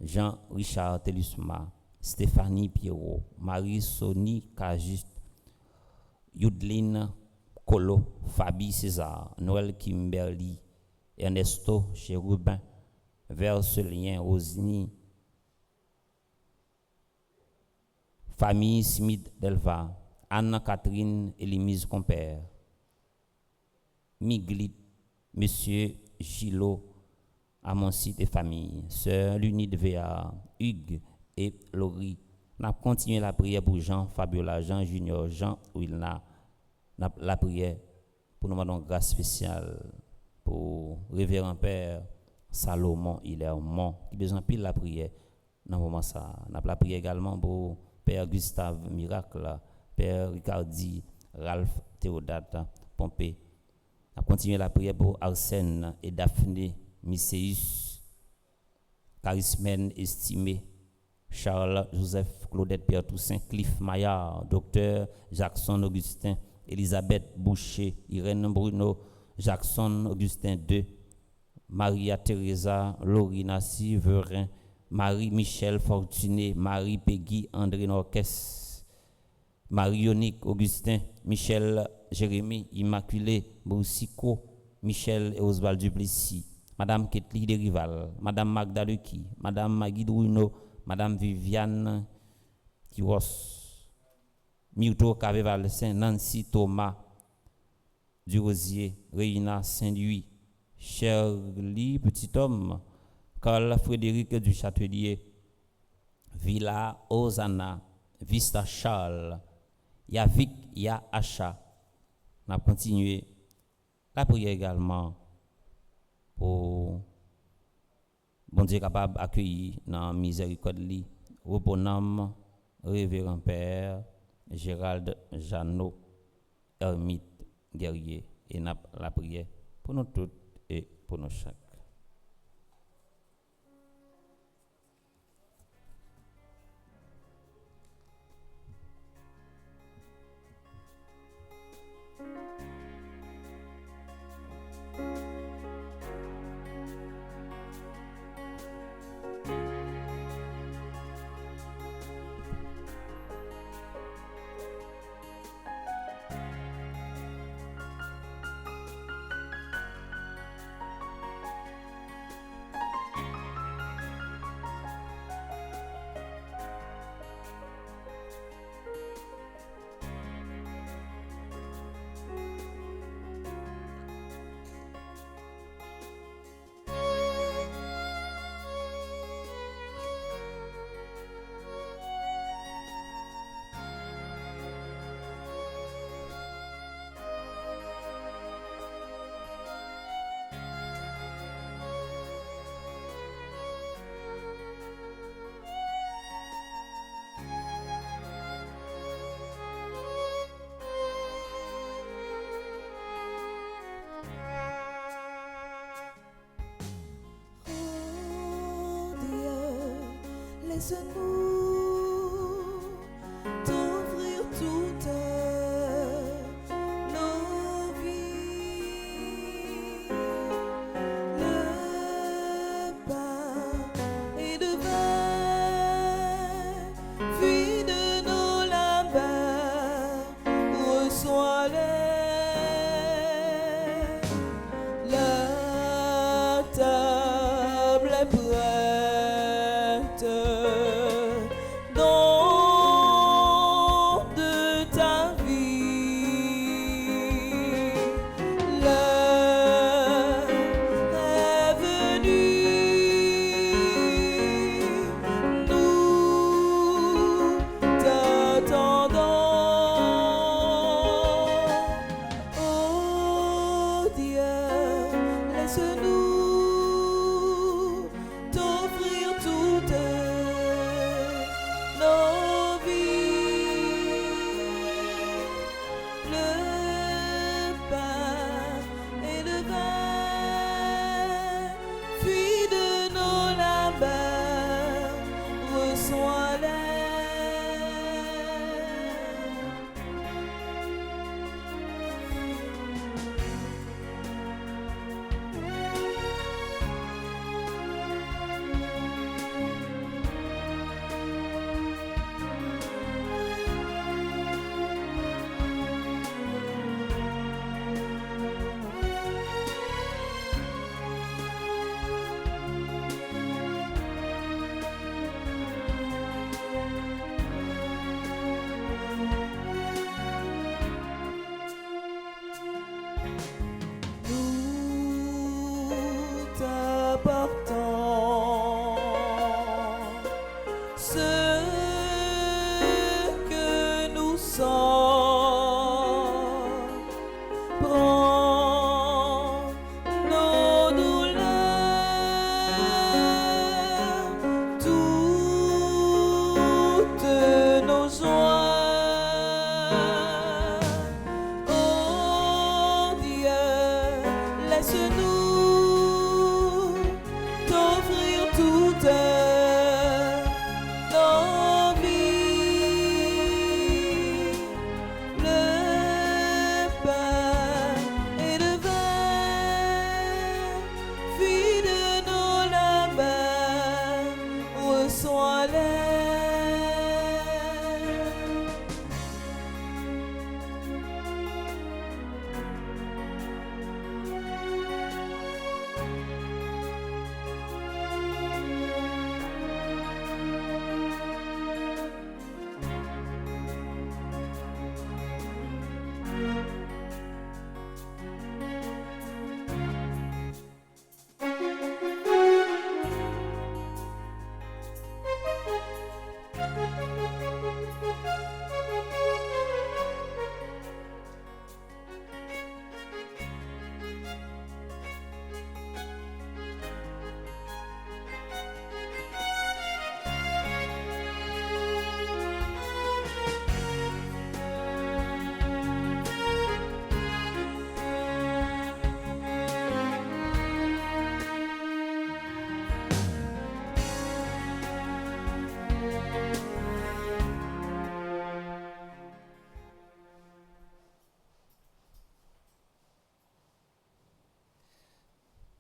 Jean-Richard Telusma, Stéphanie Pierrot, Marie-Sonie Cajuste, Yudline Colo, Fabi César, Noël Kimberly, Ernesto Chérubin, Verselien Rosny, famille Smith Delva, Anne-Catherine Élimise Compère, Miglit, Monsieur Gillot, à mon site et famille, Sœur Lunide VA, Hugues et Laurie. N'a continué la prière pour Jean, Fabiola, Jean Junior, Jean Wilna. La prière pour nous demander grâce spéciale pour Révérend Père Salomon Hilaire-Mont, qui a besoin pile la prière dans ce moment ça. N'a la prière également pour Père Gustave Miracle, Père Ricardi, Ralph Théodate Pompé. A continuer la prière pour Arsène et Daphné Misséus, Charismène Estimé, Charles Joseph Claudette Pierre Toussaint, Cliff Maillard, Docteur Jackson Augustin, Elisabeth Boucher, Irène Bruno, Jackson Augustin II, Maria Teresa, Lorina Siverin, Marie-Michel Fortuné, Marie Peggy André Norques, Marie-Yonique Augustin, Michel Jérémy Immaculé Boussico, Michel et Oswald Duplessis, Madame Ketli Derival, Madame Magda Lecky, Madame Magui Bruno, Madame Viviane Kiros, Myrto Caveval Saint, Nancy Thomas Durosier, Reina Saint-Louis, Shirley Petit Homme, Carl Frédéric du Châtelier, Villa Osana, Vista Charles, Yavik Ya Acha. On a continué la prière également pour bon Dieu capable d'accueillir dans miséricorde li reponam Révérend Père Gérald Jeannot ermite guerrier et la prière pour nous toutes et pour nous chaque. Laisse-nous t'offrir toutes nos vies, le pain et le vin, fruit de nos labeurs, reçois-les. La table est prête. Laisse-nous t'offrir toutes nos vies, le pain et le vin, fruit de nos labeurs, reçois-les.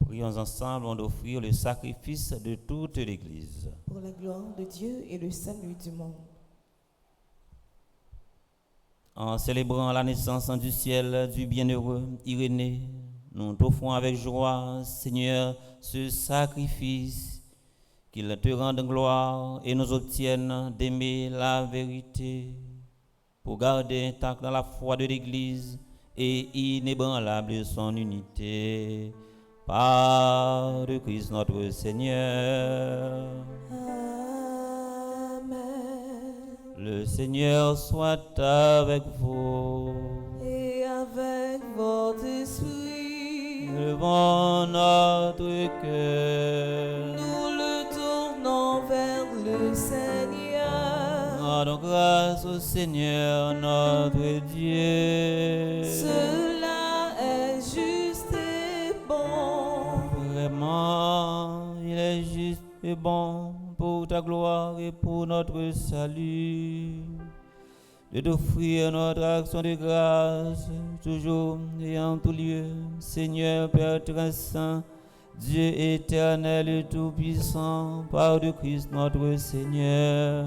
Prions ensemble d'offrir le sacrifice de toute l'Église. pour la gloire de Dieu et le salut du monde. En célébrant la naissance du ciel du bienheureux Irénée, nous t'offrons avec joie, Seigneur, ce sacrifice, qu'il te rende gloire et nous obtienne d'aimer la vérité, pour garder intacte dans la foi de l'Église et inébranlable son unité. Par le Christ notre Seigneur. Amen. Le Seigneur soit avec vous. Et avec votre esprit, Levons notre cœur. nous le tournons vers le Seigneur. Rendons grâce au Seigneur notre Dieu. Cela est juste et bon. Vraiment, il est juste et bon pour ta gloire et pour notre salut, de t'offrir notre action de grâce, toujours et en tout lieu, Seigneur Père très saint, Dieu éternel et tout-puissant, par le Christ notre Seigneur.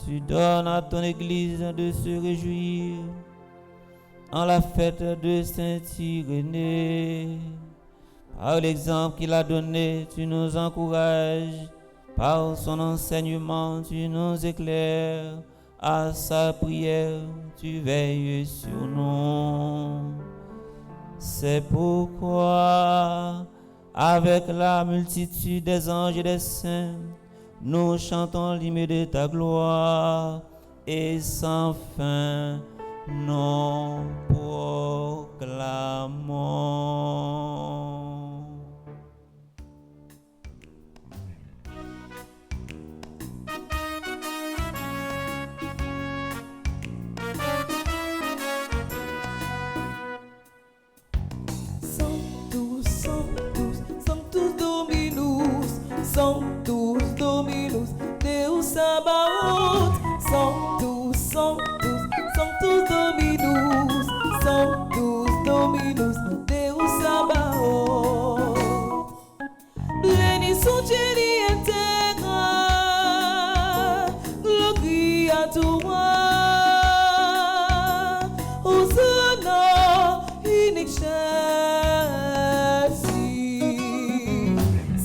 Tu donnes à ton Église de se réjouir en la fête de Saint-Irénée. Par l'exemple qu'il a donné, tu nous encourages. Par son enseignement, tu nous éclaires. À sa prière, tu veilles sur nous. C'est pourquoi, avec la multitude des anges et des saints, nous chantons l'hymne de ta gloire et sans fin nous proclamons. Sanctus Dominus, Sanctus Dominus, Deus Sabaoth. Sanctus, Sanctus, Sanctus Dominus, Sanctus Dominus, Deus Sabaoth. Pleni sunt cieli et terra, gloria tua. Hosanna in excelsis.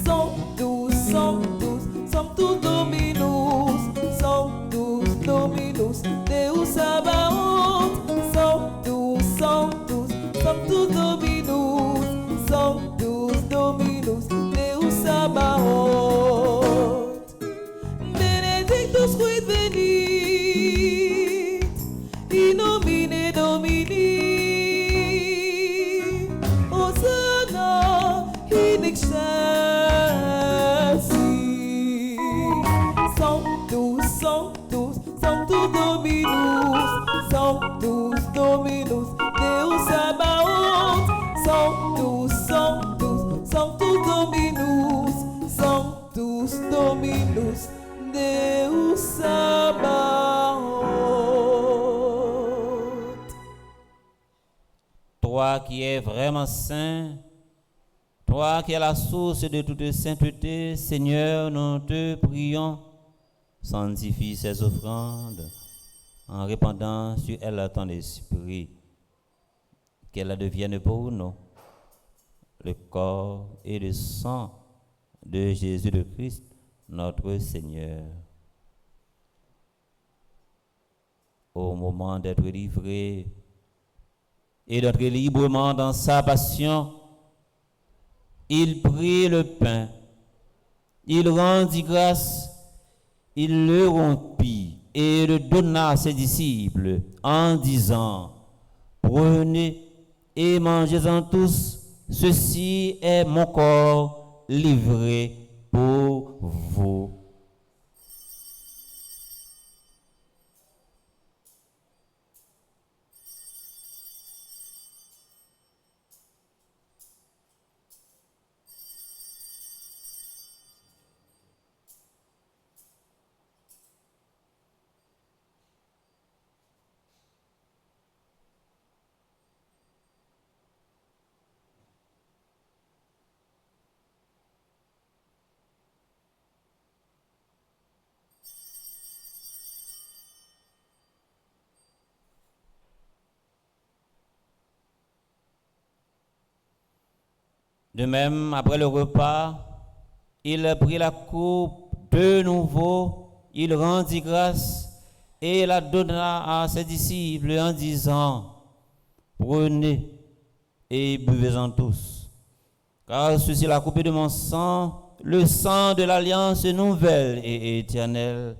Sanctus, Sanctus, Sanctus Dominus, Sanctus Dominus, Deus Sabaoth. Sanctus, Sanctus, Sanctus Dominus, Sanctus Dominus, Deus Sabaoth. Benedictus quid venit, in nomine Domini. Hosanna in excelsis. Sanctus, Sanctus, Sanctus Dominus, Sanctus Dominus, Deus Sabaoth. Sanctus, Sanctus, Sanctus Dominus, Sanctus Dominus, Deus Sabaoth. Toi qui es vraiment saint, toi qui es la source de toute sainteté, Seigneur, nous te prions, sanctifie ces offrandes en répandant sur elles ton esprit, qu'elles deviennent pour nous le corps et le sang de Jésus le Christ, notre Seigneur. Au moment d'être livré et d'entrer librement dans sa passion, il prit le pain, il rendit grâce, il le rompit et le donna à ses disciples en disant: Prenez et mangez-en tous, ceci est mon corps livré pour vous. De même, après le repas, il prit la coupe de nouveau, il rendit grâce et la donna à ses disciples en disant, prenez et buvez-en tous, car ceci est la coupe de mon sang, le sang de l'alliance nouvelle et éternelle,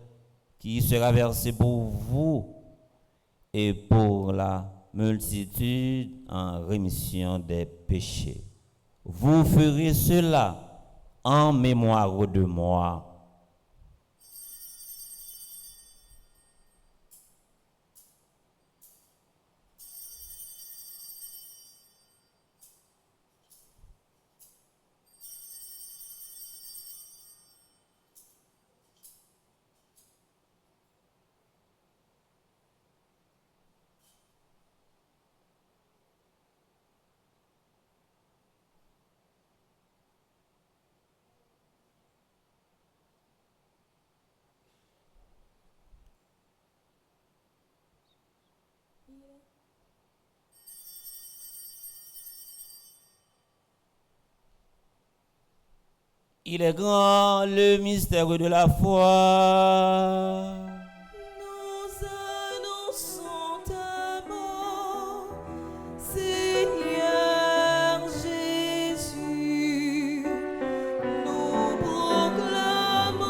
qui sera versé pour vous et pour la multitude en rémission des péchés. Vous ferez cela en mémoire de moi. Il est grand le mystère de la foi. Nous annonçons ta mort, Seigneur Jésus. Nous proclamons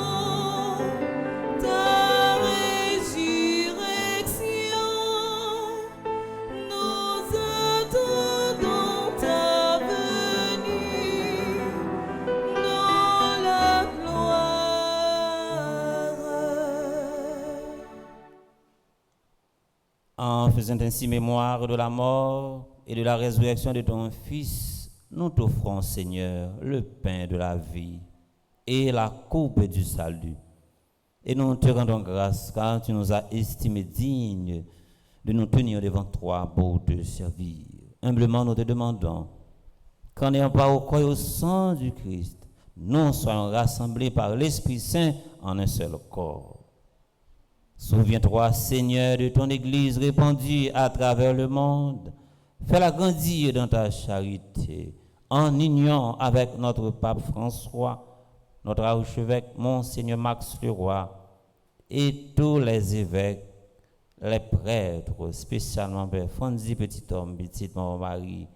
ta résurrection. Nous attendons ta venue dans la gloire. En faisant ainsi mémoire de la mort et de la résurrection de ton Fils, nous t'offrons, Seigneur, le pain de la vie et la coupe du salut. Et nous te rendons grâce car tu nous as estimés dignes de nous tenir devant toi pour te servir. Humblement, nous te demandons qu'en n'ayant pas au corps et au sang du Christ, nous soyons rassemblés par l'Esprit Saint en un seul corps. Souviens-toi, Seigneur, de ton Église répandue à travers le monde. Fais-la grandir dans ta charité, en union avec notre pape François, notre archevêque Monseigneur Max Leroy, et tous les évêques, les prêtres, spécialement Père Fonzi, petit homme, petite maman Marie,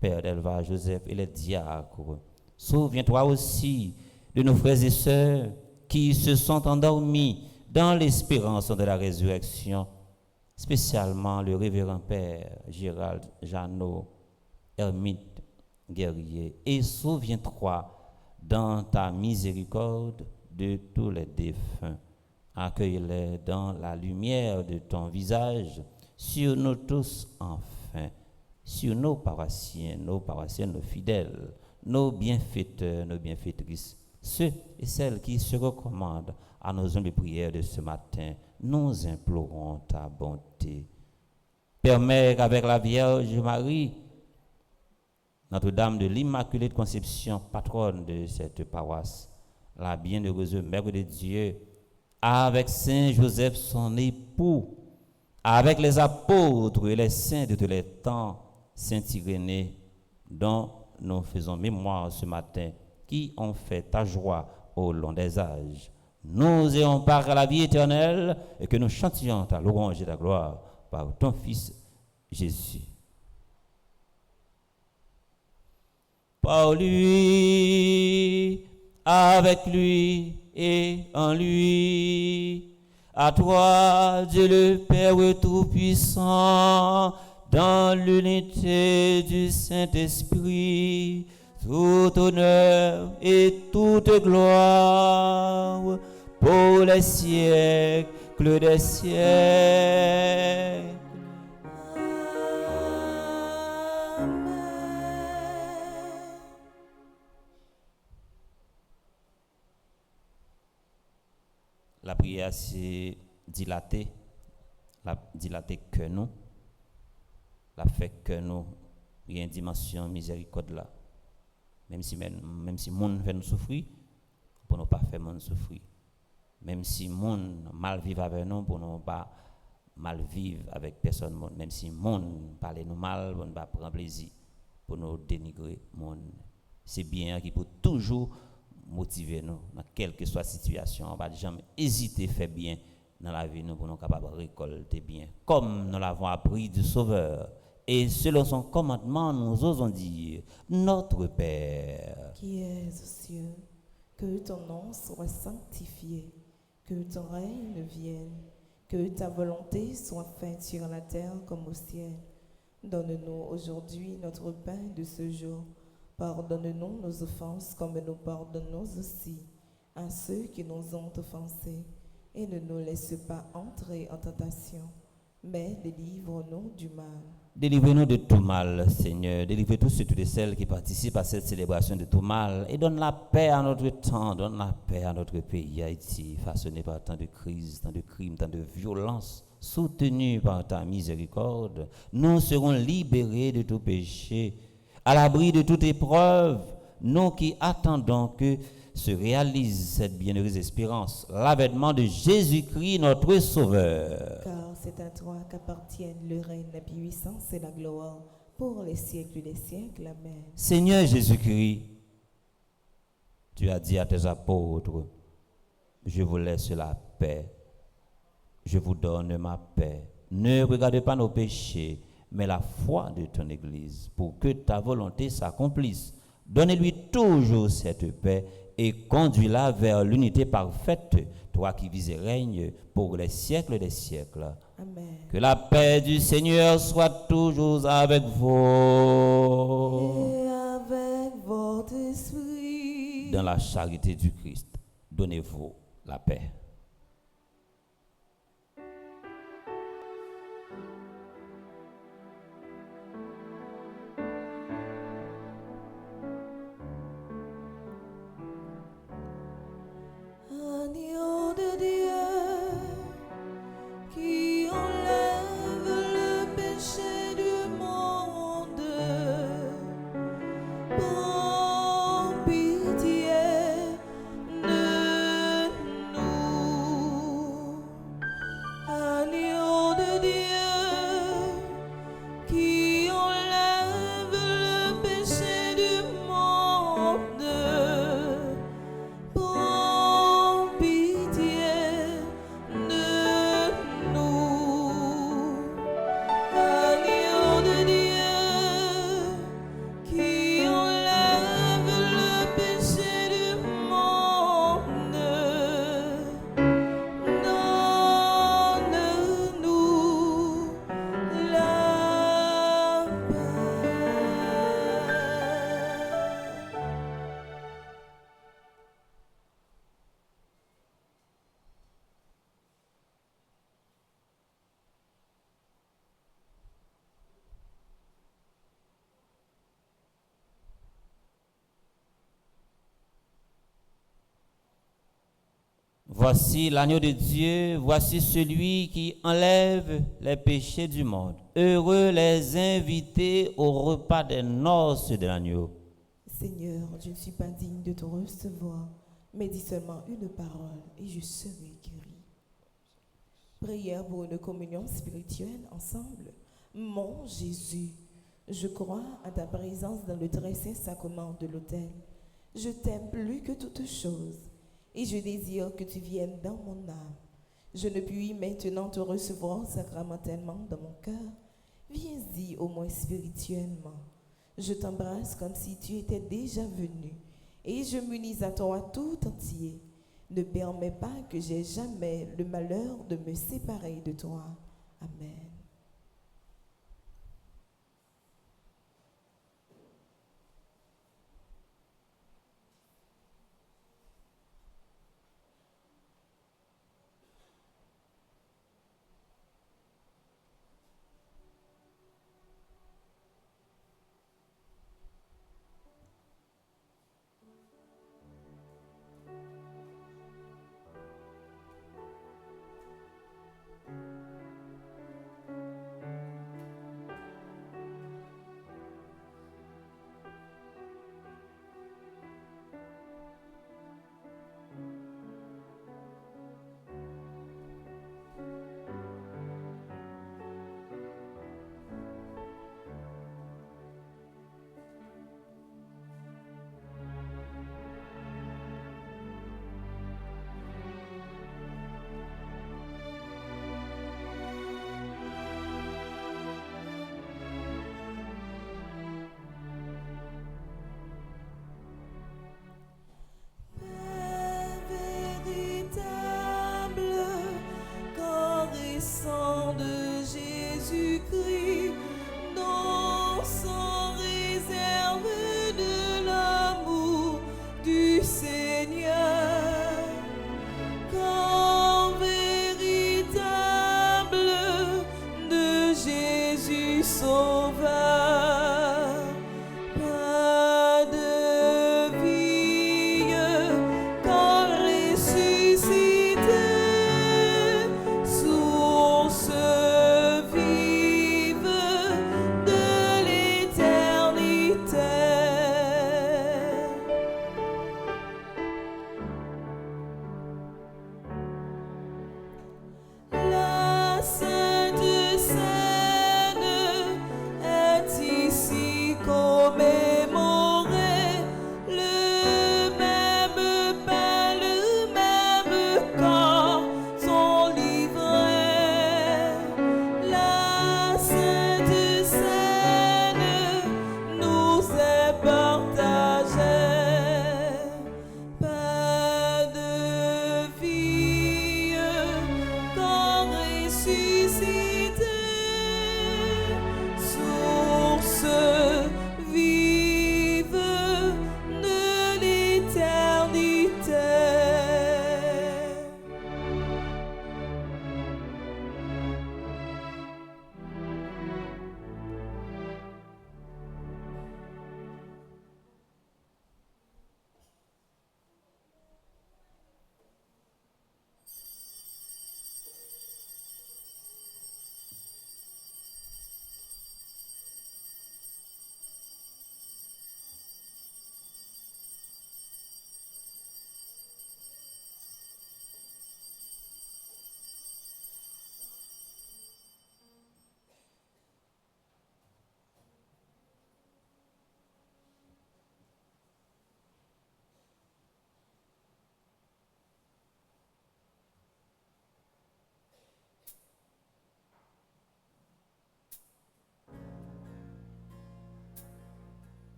Père Delva Joseph et les diacres. Souviens-toi aussi de nos frères et sœurs qui se sont endormis dans l'espérance de la résurrection, spécialement le révérend Père Gérald Jeannot, ermite guerrier. Et souviens-toi dans ta miséricorde de tous les défunts. Accueille-les dans la lumière de ton visage, sur nous tous enfin, sur nos paroissiens, nos fidèles, nos bienfaiteurs, nos bienfaitrices, ceux et celles qui se recommandent à nos humbles prières de ce matin. Nous implorons ta bonté. Permets qu'avec la Vierge Marie, Notre-Dame de l'Immaculée Conception, patronne de cette paroisse, la bienheureuse Mère de Dieu, avec Saint Joseph son époux, avec les apôtres et les saints de tous les temps, Saint Irénée, dont nous faisons mémoire ce matin, qui ont fait ta joie au long des âges. Nous ayons part à la vie éternelle et que nous chantions ta louange et ta gloire par ton Fils Jésus. Par lui, avec lui et en lui, à toi, Dieu le Père Tout-Puissant, dans l'unité du Saint-Esprit, tout honneur et toute gloire pour les siècles des siècles. Amen. La prière s'est dilatée, la dilatée que nous, la fait que nous, il y a une dimension miséricorde là. Même si monde fait nous souffrir, pour ne pas faire monde souffrir. Même si monde mal vivre avec nous, pour ne pas mal vivre avec personne. Même si monde parle nous mal, pour ne pas prendre plaisir, pour nous dénigrer monde. C'est bien qui peut toujours motiver nous dans quelle que soit la situation. On ne va jamais hésiter à faire bien dans la vie nous pour nous capables de récolter bien. Comme nous l'avons appris du Sauveur. Et selon son commandement, nous osons dire, notre Père, qui es aux cieux, que ton nom soit sanctifié, que ton règne vienne, que ta volonté soit faite sur la terre comme au ciel. Donne-nous aujourd'hui notre pain de ce jour. Pardonne-nous nos offenses comme nous pardonnons aussi à ceux qui nous ont offensés. Et ne nous laisse pas entrer en tentation, mais délivre-nous du mal. délivrez-nous de tout mal, Seigneur. Délivrez tous ceux et toutes celles qui participent à cette célébration de tout mal. Et donne la paix à notre temps, donne la paix à notre pays, Haïti, façonné par tant de crises, tant de crimes, tant de violences, soutenu par ta miséricorde. Nous serons libérés de tout péché, à l'abri de toute épreuve, nous qui attendons que se réalise cette bienheureuse espérance, l'avènement de Jésus-Christ, notre Sauveur. Car c'est à toi qu'appartiennent le règne, la puissance et la gloire, pour les siècles des siècles. Amen. Seigneur Jésus-Christ, tu as dit à tes apôtres, je vous laisse la paix, je vous donne ma paix. Ne regarde pas nos péchés, mais la foi de ton Église, pour que ta volonté s'accomplisse. Donne-lui toujours cette paix et conduis-la vers l'unité parfaite, toi qui vis et règnes pour les siècles des siècles. Amen. Que la paix du Seigneur soit toujours avec vous. Et avec votre esprit. Dans la charité du Christ, donnez-vous la paix. Agneau de Dieu, qui enlève le péché du monde, prends pitié de nous. Agneau de Dieu, qui enlève le péché du monde, prends pitié de nous. Agneau de Dieu, qui enlève le péché du monde, donne-nous la paix. Voici l'agneau de Dieu, voici celui qui enlève les péchés du monde. Heureux les invités au repas des noces de l'agneau. Seigneur, je ne suis pas digne de te recevoir, mais dis seulement une parole et je serai guéri. Prière pour une communion spirituelle ensemble. Mon Jésus, je crois à ta présence dans le très saint sacrement de l'autel. Je t'aime plus que toute chose et je désire que tu viennes dans mon âme. Je ne puis maintenant te recevoir sacramentellement dans mon cœur. Viens-y au moins spirituellement. Je t'embrasse comme si tu étais déjà venu et je m'unis à toi tout entier. Ne permets pas que j'aie jamais le malheur de me séparer de toi. Amen.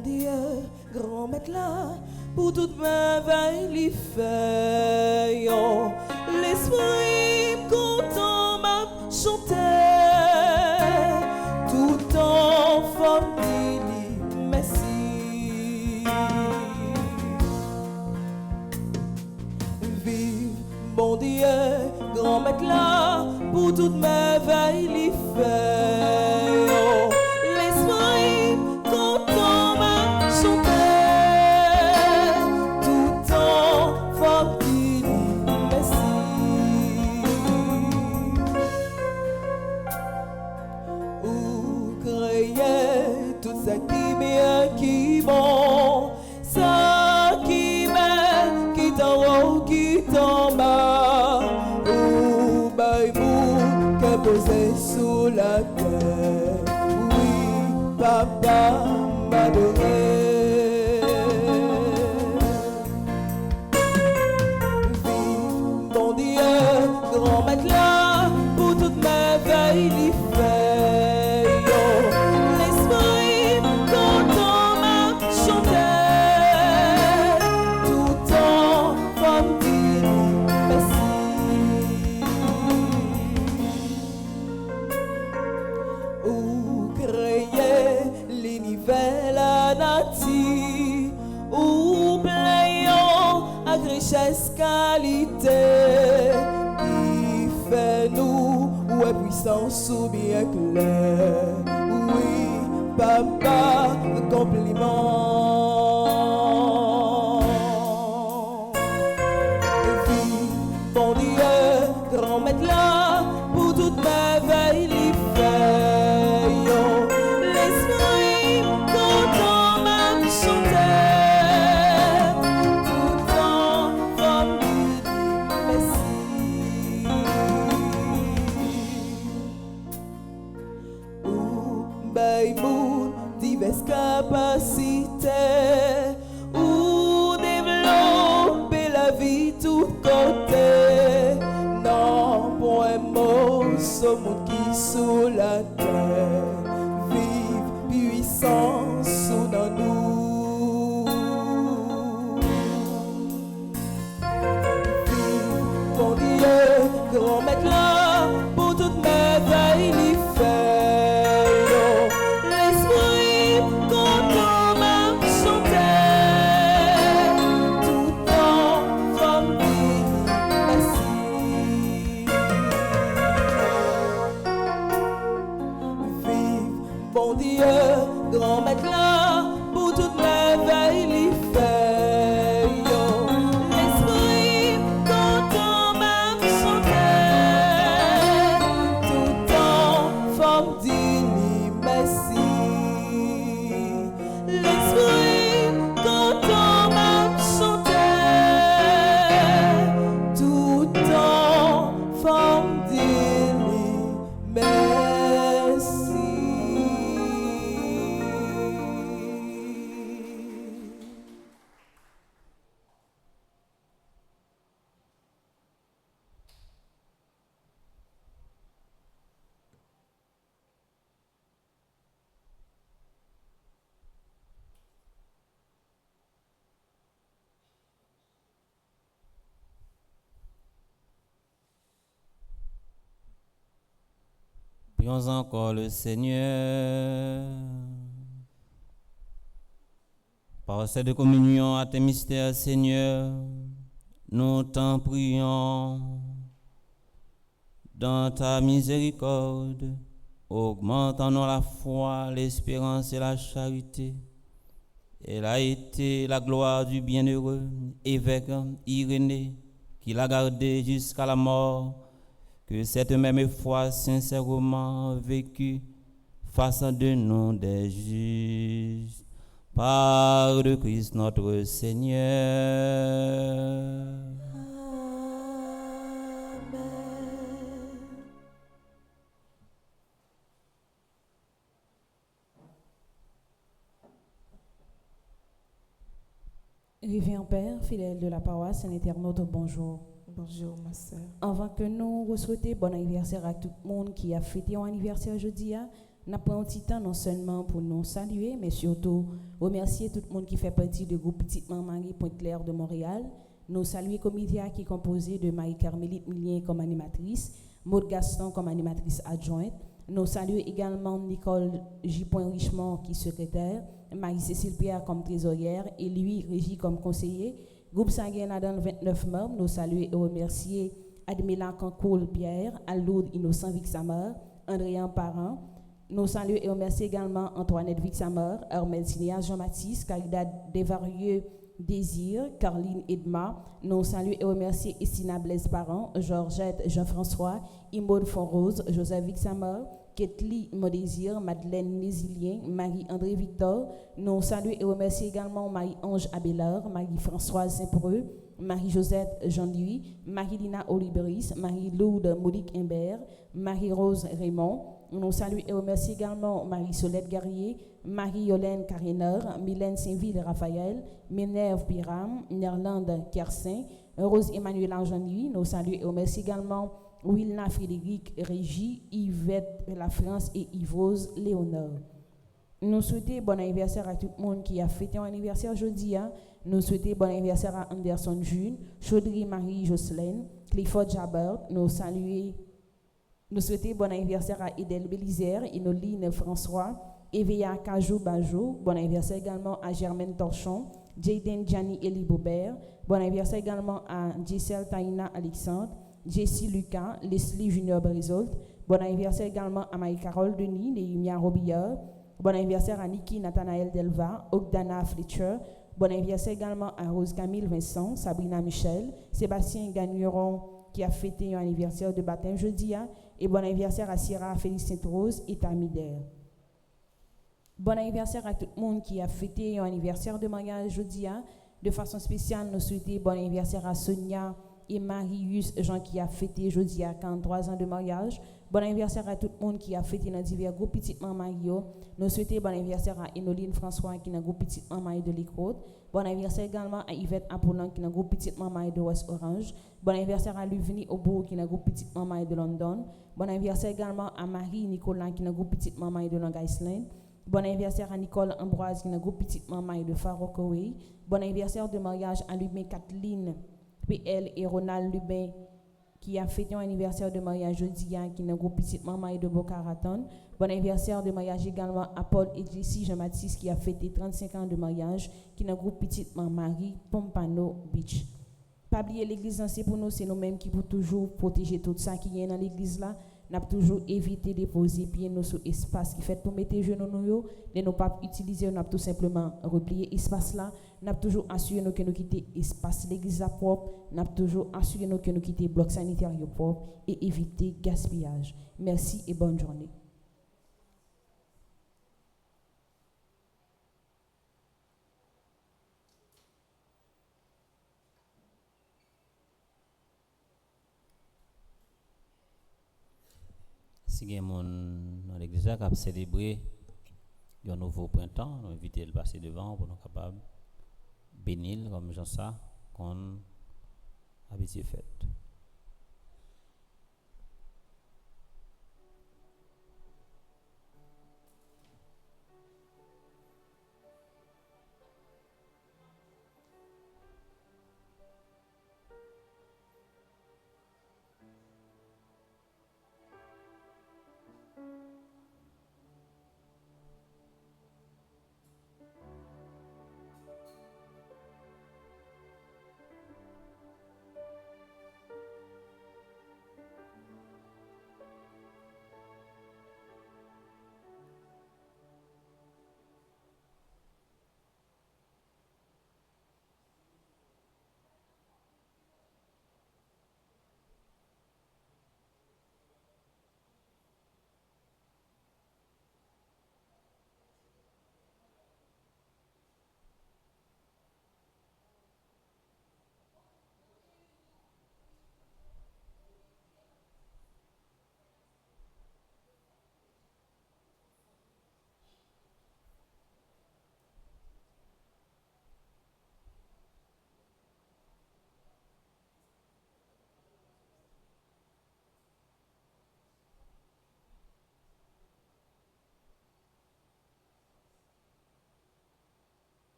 bon Dieu, grand maître là, pour toute merveille les fait. Oh, l'esprit content m'a chanté, tout en forme dit merci. Vive bon Dieu, grand maître là, pour toute merveille les fait. Oh, l'esprit content m'a chanté, tout en forme dit merci. Ou créer tout ça qui bien, qui bon, ça qui belle, qui t'en haut, qui t'en bas. Ou baïbou, que posé sous la terre. Oui, papa m'a donné. Vive mon Dieu, grand maître là, pour toute merveille l'y fait. Oh, l'esprit content m'a chanté, tout en forme dit merci. Ou créer l'univers la nature, ou playons à richesse qualité, qui fait nous ouais puissance ou bien clair. Oui, papa, compliment. Vive bon Dieu, grand maître là, pour toute merveille l'y fait. Oh, l'esprit content m'a chanté, tout en forme dit merci. Ou baïbou, diverses capacités, ou développer la vie tout côté. Non, point mot, ce monde qui sous la terre, vive puissance sous dans nous. Vive mon Dieu, grand maître là, pour toute merveille l'y fait. Oh, l'esprit content m'a chanté, tout en forme dit merci. Vive bon Dieu, grand maître là, pour toute merveille l'y fait. Oh, l'esprit content m'a chanté, tout en forme dit merci. L'esprit content m'a chanté, tout en forme dit merci. Prions encore le Seigneur. Par cette communion à tes mystères, Seigneur, nous t'en prions. Dans ta miséricorde, augmente en nous la foi, l'espérance et la charité. Elle a été la gloire du bienheureux évêque Irénée, qui l'a gardé jusqu'à la mort. Que cette même foi sincèrement vécue fasse de nous des justes par le Christ notre Seigneur. Révérend Père, fidèle de la paroisse Saint-Internaute, bonjour. Bonjour, ma soeur. Avant que nous souhaitions bon anniversaire à tout le monde qui a fêté un anniversaire aujourd'hui, Nous prenons un petit temps non seulement pour nous saluer, mais surtout remercier tout le monde qui fait partie du groupe Petite Marie Pointe-Claire de Montréal. Nous saluer le comité qui est composé de Marie-Carmélite Millien comme animatrice, Maud Gaston comme animatrice adjointe. Nous saluons également Nicole J. Richemont qui est secrétaire, Marie-Cécile Pierre comme trésorière et lui, Régie comme conseiller. Groupe Sanguin dans 29 membres. Nous saluons et remercier Admila Cancoul Pierre, Aloud Innocent Vixamer, Andréan Parent. Nous saluons et remercier également Antoinette Vixamer, Hermel Cinéas Jean-Baptiste, Caridad Desvarieux Désir, Carline Edma. Nous saluons et remercier Estina Blaise Parent, Georgette Jean-François, Imaude Fonrose, Joseph Vixamer, Ketli Modésir, Madeleine Nézilien, Marie-André Victor. Nous saluons et remercier également Marie-Ange Abélard, Marie-Françoise Saint-Preux, Marie-Josette Jean-Louis, Marie-Lina Olibris, Marie-Loude Monique Imbert, Marie-Rose Raymond. Nous saluons et remercions également Marie-Solette Garrier, Marie-Yolène Caréner, Mylène Saint-Ville-Raphaël, Minerve Piram, Nerlande Kersin, Rose Emmanuel Jean-Louis. Nous saluons et remercions également Wilna Frédéric Régie, Yvette La France et Yvose Léonard. Nous souhaitons bon anniversaire à tout le monde qui a fêté un anniversaire aujourd'hui. Nous souhaitons bon anniversaire à Anderson June, Chaudry Marie Jocelyne, Clifford Jabert. Nous souhaitons bon anniversaire à Edel Bélizer, Inoline François, Evea Kajou Bajou. Bon anniversaire également à Germaine Torchon, Jaden Gianni Elie Bobert. Bon anniversaire également à Giselle Taïna Alexandre, Jessie Lucas, Leslie Junior Brizolt. Bon anniversaire également à Marie-Carole Denis, Léumia Robillard. Bon anniversaire à Niki Nathanaël Delva, Ogdana Fletcher. Bon anniversaire également à Rose Camille Vincent, Sabrina Michel, Sébastien Gagneron qui a fêté un anniversaire de baptême jeudi. Et bon anniversaire à Sierra Félix Sainte-Rose et Tamider. Bon anniversaire à tout le monde qui a fêté un anniversaire de mariage jeudi. De façon spéciale, nous souhaitons bon anniversaire à Sonia et Marius Jean qui a fêté jeudi à 43 ans de mariage. Bon anniversaire à tout le monde qui a fêté dans divers groupes Petit Mario. Nous souhaitons bon anniversaire à Enoline François qui est dans le groupe Petit Mario de l'Écroute. Bon anniversaire également à Yvette Apollon qui est dans le groupe Petit Mario de West Orange. Bon anniversaire à Luvini Obo qui est dans le groupe Petit Mario de London. Bon anniversaire également à Marie Nicolas qui est dans le groupe Petit Mario de Long Island. Bon anniversaire à Nicole Ambroise qui est dans le groupe Petit Mario de Faroukoué. Bon anniversaire de mariage à Lubin Kathleen PL et Ronald Lubin qui a fêté un anniversaire de mariage jeudi qui est dans le groupe Petit Maman de Boca Raton. Bon anniversaire de mariage également à Paul et Jessie Jean-Baptiste qui a fêté 35 ans de mariage qui est dans le groupe Petit Marie Pompano Beach. Pas oublier l'église, c'est pour nous, c'est nous-mêmes qui pour toujours protéger tout ça qui est dans l'église là. N'a toujours évité de poser pieds nous sur espace qui fait pour mettre genoux nous, ne nous pas utiliser, n'a tout simplement replier espace là, n'a toujours assuré nous que nous quitter espace l'église propre, n'a toujours assuré nous que nous quitter bloc sanitaire propre et éviter gaspillage. Merci et bonne journée. Si il y a dans l'église qui a célébré un nouveau printemps, nous invitons le passer devant pour nous capables bénir comme Jean ça qu'on a habitué fait.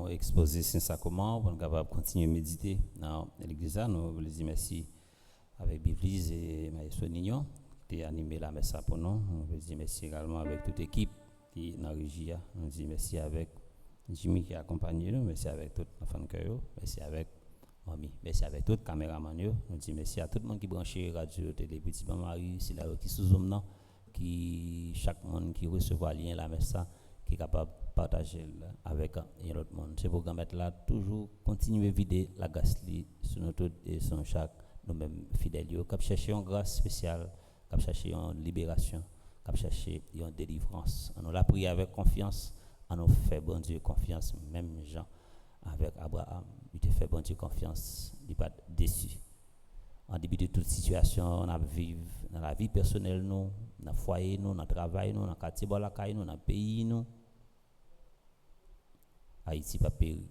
nous exposer Saint-Sacrement pour nous capables continuer à méditer dans l'église. Nous voulons dire merci avec Biblise et Maestro Nignon qui a animé la messe pour nous. Nous voulons dire merci également avec toute l'équipe qui est dans la régie. Nous disons merci avec Jimmy qui a accompagné nous, merci avec tout les enfants de cœur, merci avec Mami, merci avec tout les caméramans. Nous disons merci à tout le monde qui branche radio, télé, petit Marie, c'est là qui sous zoom qui chaque monde qui recevra lien la messe qui est capable de partager avec l'autre monde. C'est pour mettre là toujours continuer à vider la gasli sur nous tous et sur chaque nous-mêmes fidèles qui chercher une grâce spéciale, qui chercher une libération, qui chercher une délivrance. On l'a prié avec confiance, on nous fait bon Dieu confiance, même Jean avec Abraham, il te fait bon Dieu confiance, il n'est pas déçu. En début de toute situation, on a vécu dans la vie personnelle, nous, dans le foyer, nous, dans le travail, nous, dans le quartier, dans le pays, nous. Haïti pas périr,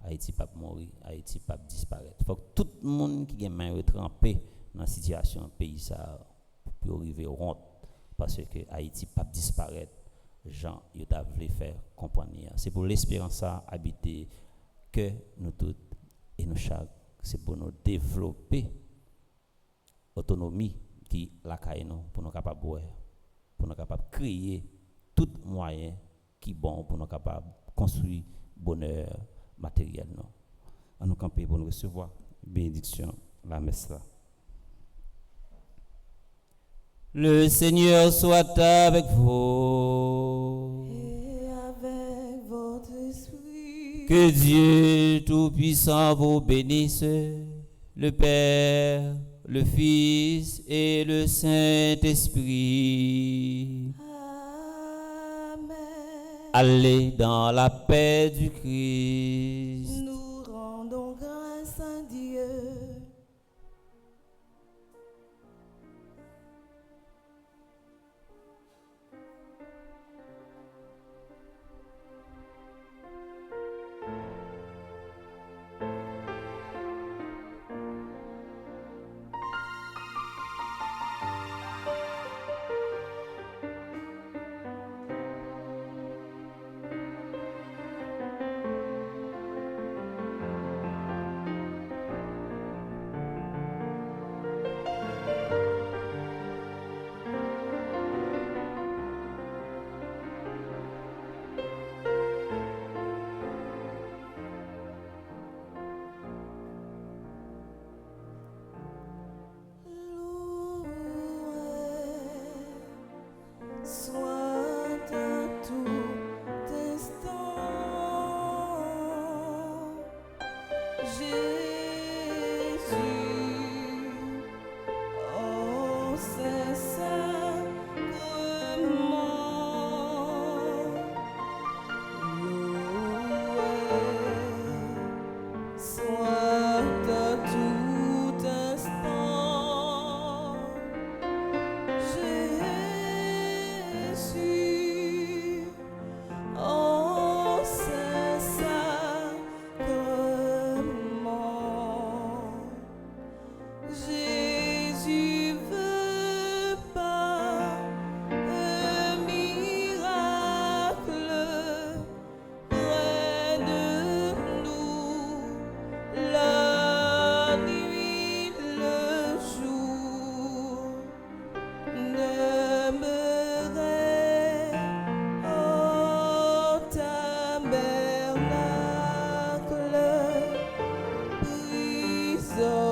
Haïti pas mourir, Haïti pas disparaître. Il faut que tout le monde qui est main trempé dans la situation pays ça peut arriver honte parce que Haïti pas disparaître. Jean, il t'a voulu faire comprendre. C'est pour l'espérance à habiter que nous tous et nous chaque. C'est pour nous développer autonomie qui la caille nous pour nous capables pour nous capables créer tout moyen qui bon pour nous capables construire bonheur matériel non. À nous camper pour nous recevoir bénédiction la messe là. Le Seigneur soit avec vous. Et avec votre esprit. Que Dieu Tout-Puissant vous bénisse, le Père, le Fils et le Saint-Esprit. Amen. Allez dans la paix du Christ. Nous rendons grâce à Dieu. Soit à tout instant Jésus, oh c'est sacrement loué, soit à tout instant Jésus, oh c'est sacrement. Jésus veut par un miracle près de nous la nuit, le jour. Demeurer au tabernacle, prison.